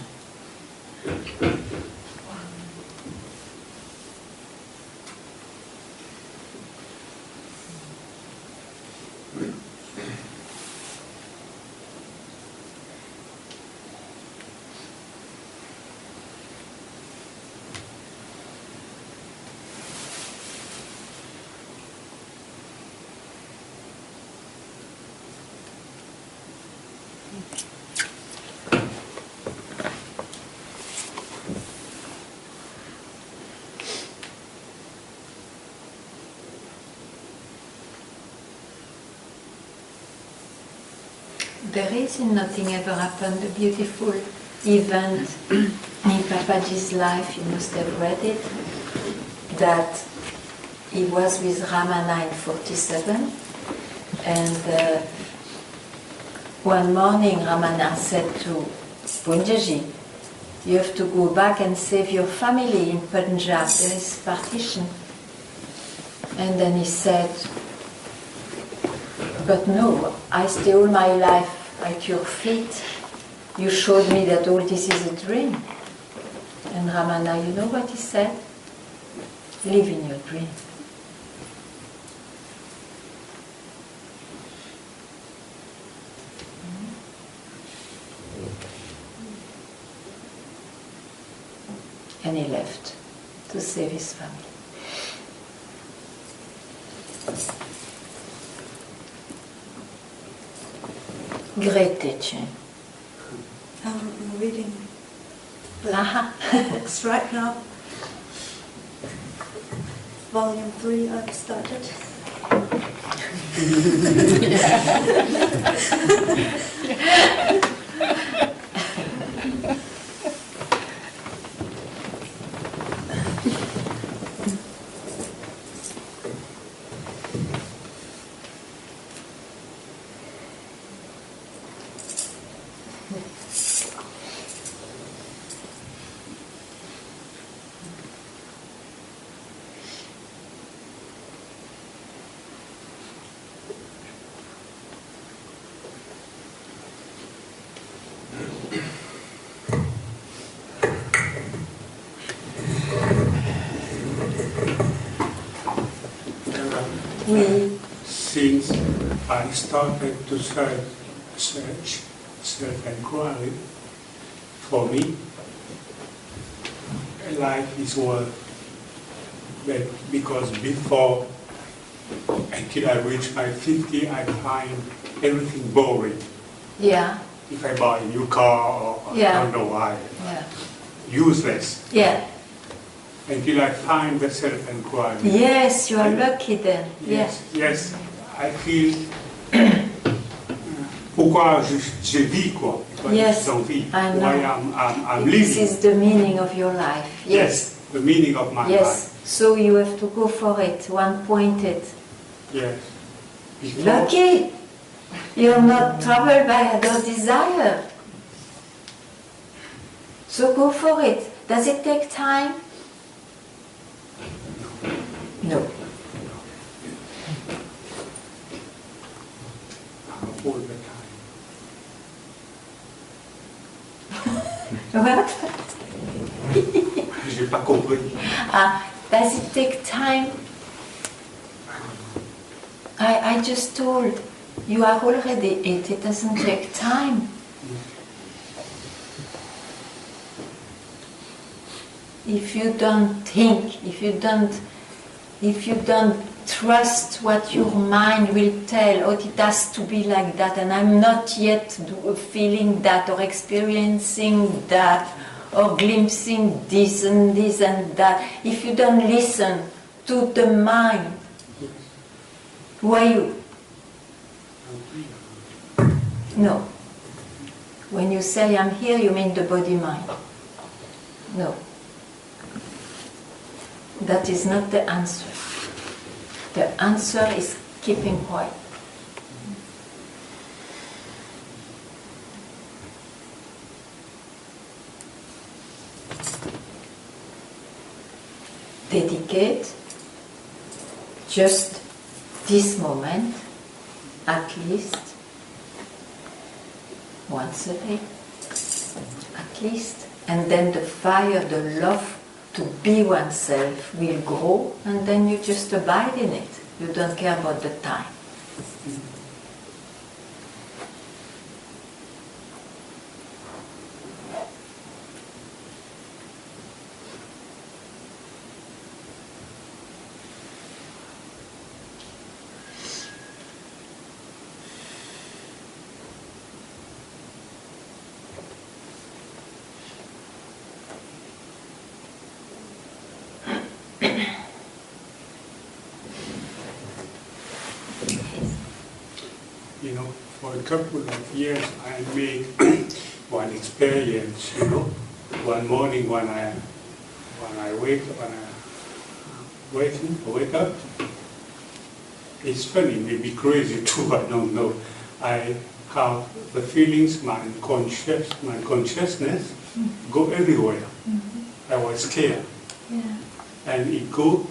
There is in Nothing Ever Happened a beautiful event in Papaji's life, you must have read it, that he was with Ramana in 47, and one morning Ramana said to Punjaji, you have to go back and save your family in Punjab, there is partition. And then he said, but no, I stay all my life at your feet. You showed me that all this is a dream. And Ramana, you know what he said? Live in your dream. And he left to save his family. Great teaching. I'm reading books right now. Volume 3 I've started. Oui. since I started to search self-inquiry, for me, life is worth. But because before, until I reach my 50, I find everything boring. Yeah. If I buy a new car, or I don't know why, useless. Yeah. Until I find the self-inquiry. Yes, you are lucky then. Yes, yes. I feel pourquoi je vis quoi. Yes, I know. Why I'm living. This is the meaning of your life. Yes, the meaning of my life. Yes, so you have to go for it, one-pointed. Yes. Lucky! You're not troubled by other desire. So go for it. Does it take time? No. All the time. What? J'ai pas compris. Does it take time? I just told you are already it. It doesn't take time. If you don't think, if you don't trust what your mind will tell, oh, it has to be like that, and I'm not yet feeling that or experiencing that or glimpsing this and that. If you don't listen to the mind, who are you? No. When you say I'm here, you mean the body-mind. No. That is not the answer. The answer is keeping quiet. Dedicate just this moment, at least once a day, at least, and then the fire, the love to be oneself will grow, and then you just abide in it. You don't care about the time. You know, for a couple of years I made one experience, you know. One morning when I wake up, it's funny, maybe crazy too, I don't know. I have the feelings, my consciousness go everywhere. I was scared. Yeah. And it go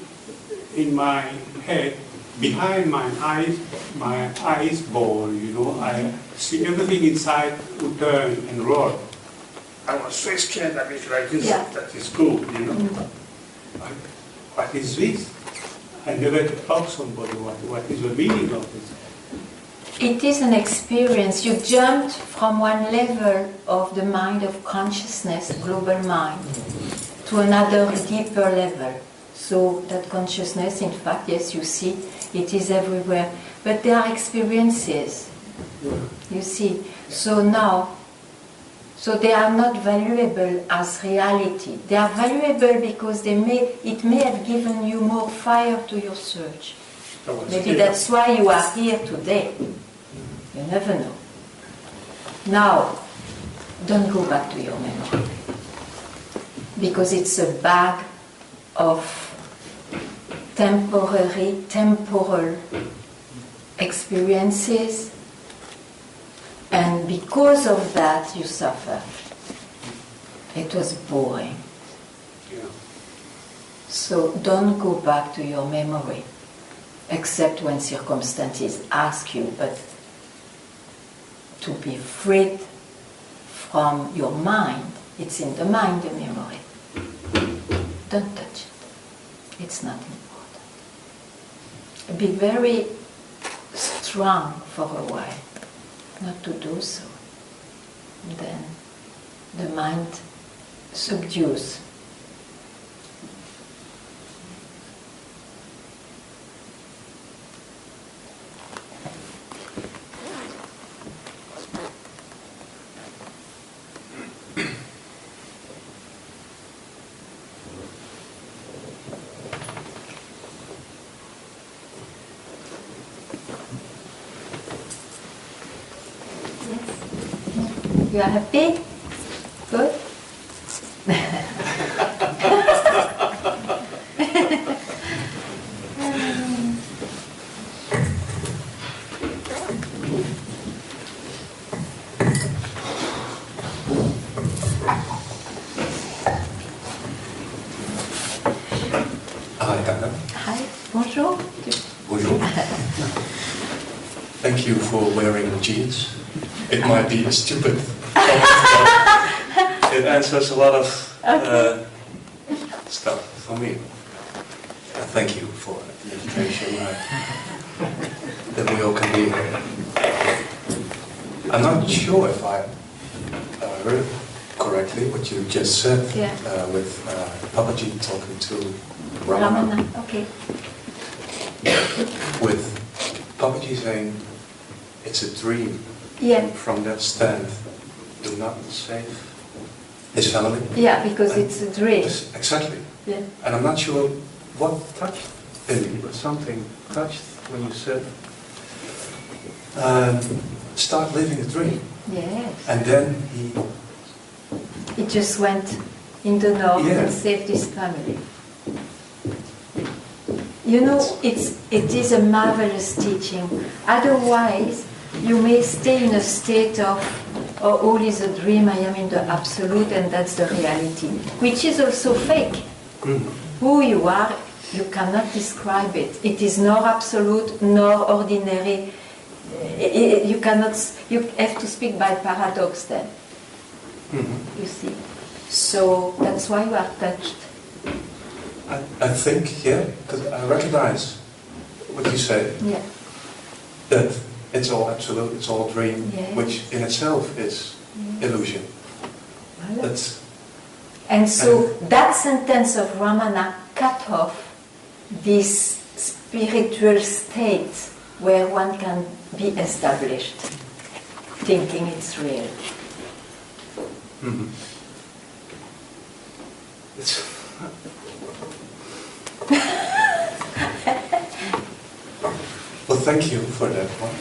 in my head, behind my eyes ball, you know, I see everything inside would turn and roll. I was so scared that it's like this, that is cool, you know. What is this? I never asked somebody what is the meaning of this. It is an experience. You jumped from one level of the mind of consciousness, global mind, to another deeper level. So that consciousness, in fact, yes, you see, it is everywhere. But there are experiences, you see. So now, they are not valuable as reality. They are valuable because it may have given you more fire to your search. Maybe that's why you are here today. You never know. Now, don't go back to your memory. Because it's a bag of temporal experiences, and because of that you suffer. It was boring. So don't go back to your memory, except when circumstances ask you, but to be freed from your mind, it's in the mind, the memory. Don't touch it. It's not important. Be very strong for a while, not to do so. Then the mind subdues. You are happy? Good? Hi, Ganga. Hi, bonjour. Bonjour. Thank you for wearing jeans. It might be a stupid comment, but it answers a lot of stuff for me. Thank you for the invitation that we all can be here. I'm not sure if I heard correctly what you just said with Papaji talking to Ramana. Okay. With Papaji saying it's a dream. Yeah. From that stand, do not save his family. Yeah, because it's a dream. Exactly. Yeah. And I'm not sure what touched in me, but something touched when you said, start living a dream. Yes. And then he just went in the north and saved his family. You know, it is a marvelous teaching. Otherwise, you may stay in a state of, oh, all is a dream, I am in the absolute, and that's the reality, which is also fake. Who you are, you cannot describe it. It is nor absolute nor ordinary. You have to speak by paradox then. You see. So that's why you are touched. I think, because I recognize what you say. Yeah. That it's all absolute, it's all dream, which in itself is illusion. And so that sentence of Ramana cut off this spiritual state where one can be established, thinking it's real. Well, thank you for that one.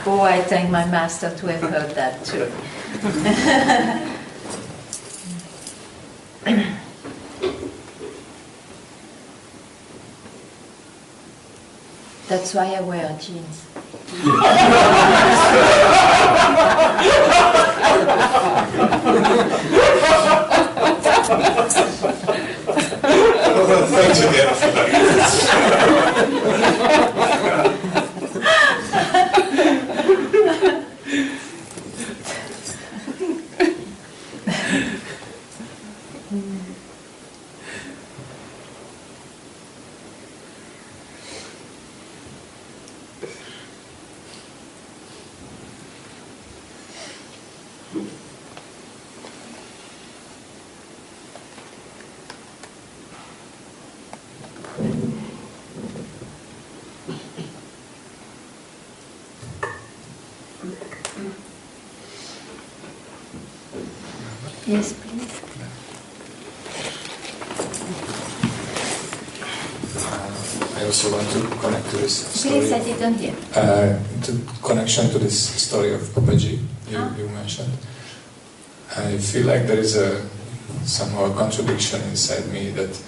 Oh, I thank my master to have heard that too. That's why I wear jeans. Well, thanks again for that. Yes, please. I also want to connect to this story. Please, I didn't hear. The connection to this story of Papaji you mentioned. I feel like there is somehow a contradiction inside me that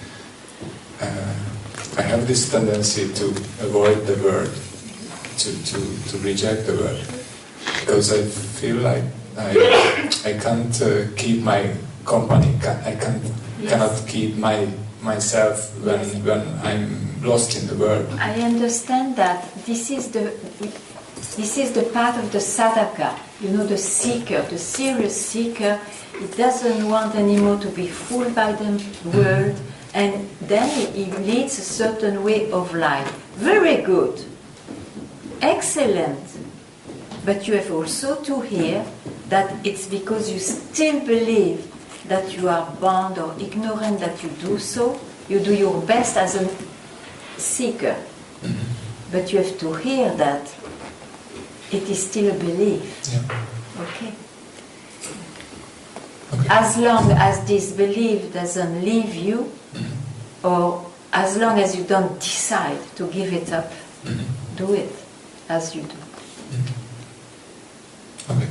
I have this tendency to avoid the word, to reject the word, because I feel like I can't keep my company. I cannot keep myself when I'm lost in the world. I understand that this is the path of the sadhaka. You know, the seeker, the serious seeker. He doesn't want anymore to be fooled by the world, and then he leads a certain way of life. Very good. excellent. But you have also to hear that it's because you still believe that you are bound or ignorant that you do so. You do your best as a seeker. But you have to hear that it is still a belief. Yeah. Okay? As long as this belief doesn't leave you, or as long as you don't decide to give it up, do it as you do. Okay.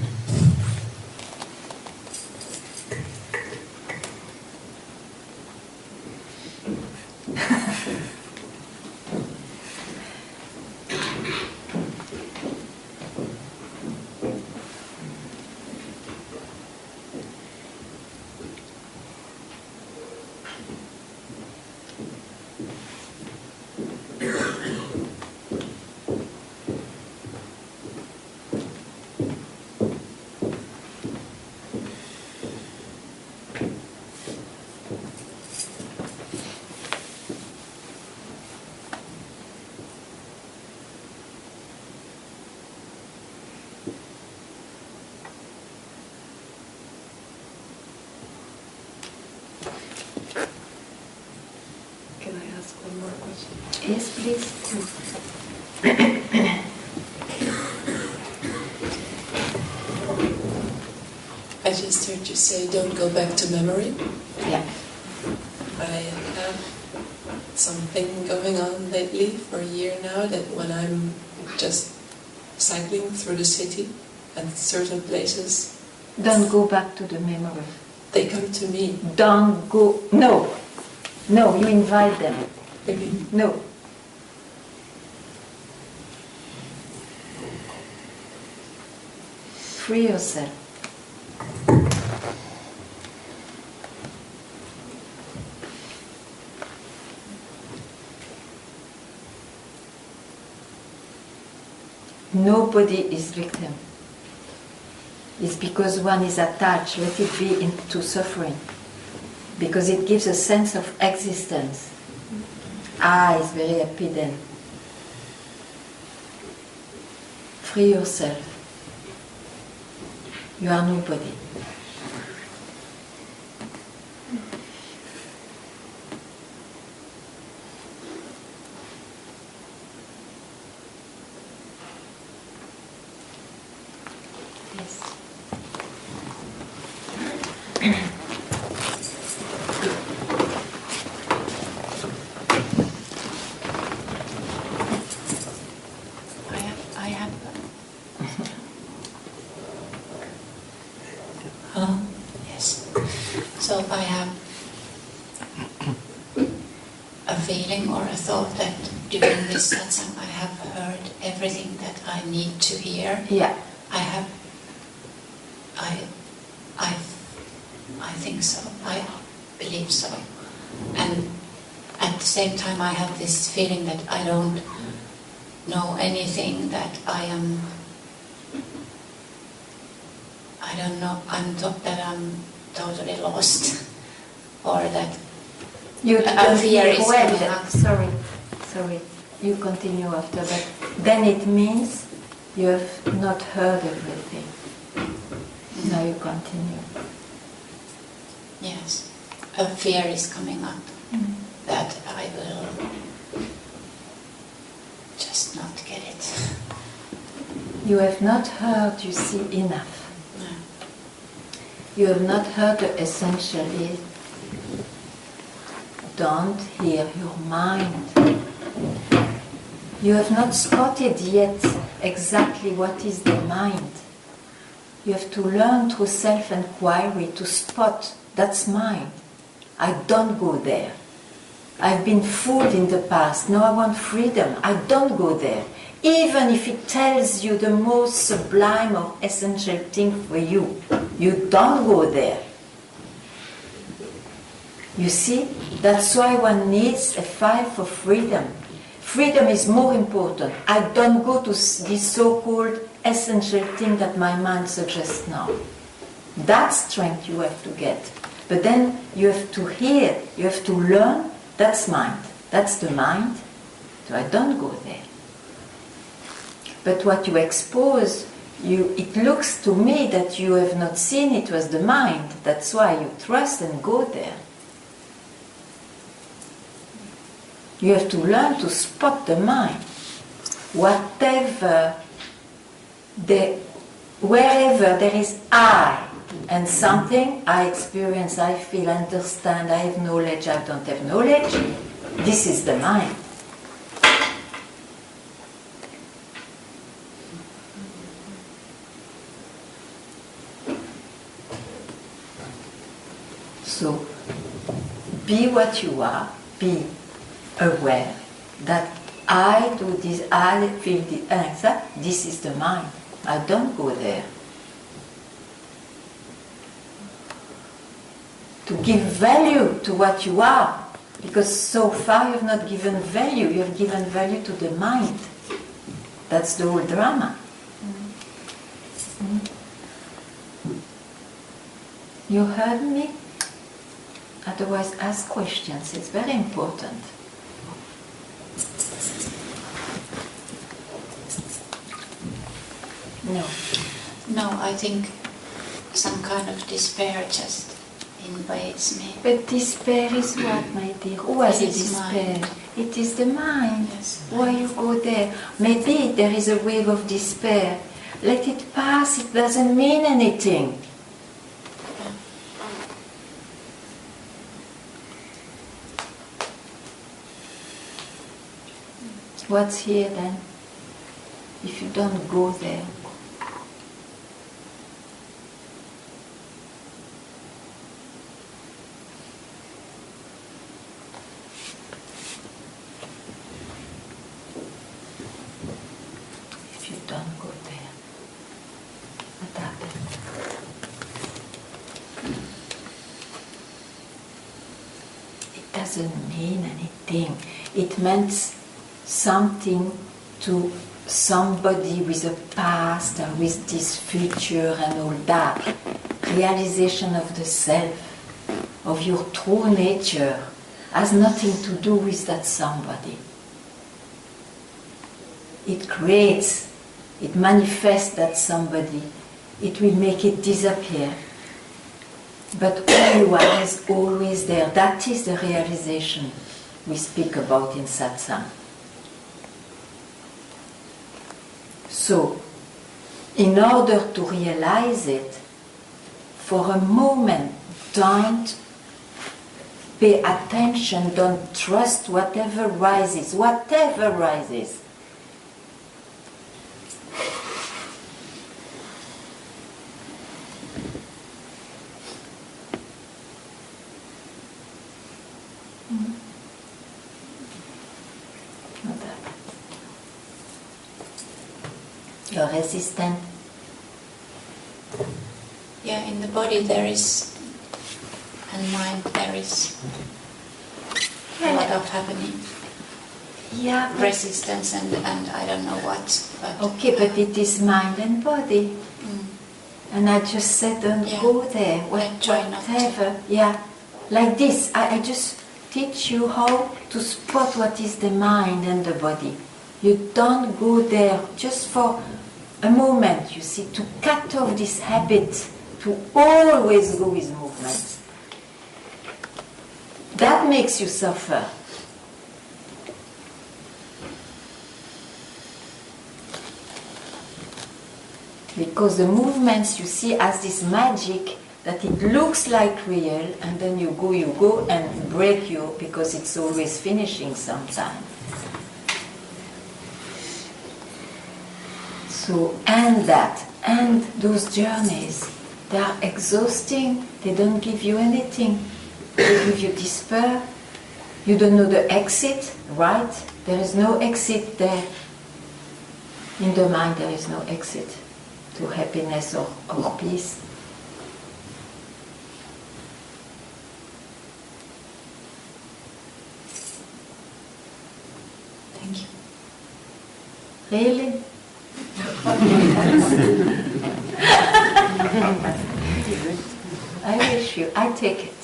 Can I ask one more question? Yes, please. I just heard you say don't go back to memory. Yeah. I have something going on lately for a year now that when I'm just cycling through the city at certain places, Don't go back to the memory. they come to me. Don't go. No. No, you invite them. Really? No. Free yourself. Nobody is victim. It's because one is attached. Let it be into suffering. Because it gives a sense of existence. I is very happy then. Free yourself. You are nobody. Yes. I have yes. So I have a feeling or a thought that during this satsang I have heard everything that I need to hear. Yeah. I think so. I believe so. And at the same time I have this feeling that I don't know anything, that I don't know, that I'm totally lost, or that You a fear is coming well, up. sorry. You continue after that. Then it means you have not heard everything. Now you continue. Yes, a fear is coming up that I will just not get it. You have not heard, you see, enough. No. You have not heard the essential is don't hear your mind. You have not spotted yet exactly what is the mind. You have to learn through self-inquiry to spot that's mind. I don't go there. I've been fooled in the past. Now I want freedom. I don't go there. Even if it tells you the most sublime or essential thing for you, you don't go there. You see, that's why one needs a fight for freedom. Freedom is more important. I don't go to this so-called essential thing that my mind suggests now. That strength you have to get. But then you have to hear, you have to learn, that's mind. That's the mind. So I don't go there. But what you expose, it looks to me that you have not seen it was the mind. That's why you trust and go there. You have to learn to spot the mind. Wherever there is I and something, I experience, I feel, understand, I have knowledge, I don't have knowledge, this is the mind. So, be what you are, be aware that I do this, I feel this is the mind. I don't go there. To give value to what you are, because so far you have not given value, you have given value to the mind. That's the whole drama. You heard me? Otherwise, ask questions. It's very important. No. No, I think some kind of despair just invades me. But despair is what, my dear? Who has a It is despair? mind. It is the mind. Yes. Why you go there? Maybe there is a wave of despair. Let it pass. It doesn't mean anything. What's here then? If you don't go there. If you don't go there, what happens? It doesn't mean anything. It means something to somebody with a past and with this future and all that. Realization of the self, of your true nature, has nothing to do with that somebody. It creates, it manifests that somebody, it will make it disappear. But who you are is always there. That is the realization we speak about in satsang. So, in order to realize it, for a moment, don't pay attention, don't trust whatever rises, whatever rises. You're resistant. Yeah, in the body there is, and mind there is a lot of happening. Yeah. Resistance and I don't know what. But okay, but it is mind and body. And I just said don't go there. Whatever. Yeah. Like this. I just teach you how to spot what is the mind and the body. You don't go there just for a moment, you see, to cut off this habit to always go with movements. That makes you suffer. Because the movements you see as this magic that it looks like real and then you go and break you because it's always finishing sometime. So end that, end those journeys. They are exhausting, they don't give you anything. They give you despair. You don't know the exit, right? There is no exit there. In the mind there is no exit to happiness or peace. Thank you. Really? I wish you, I take it.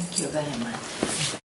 Thank you very much.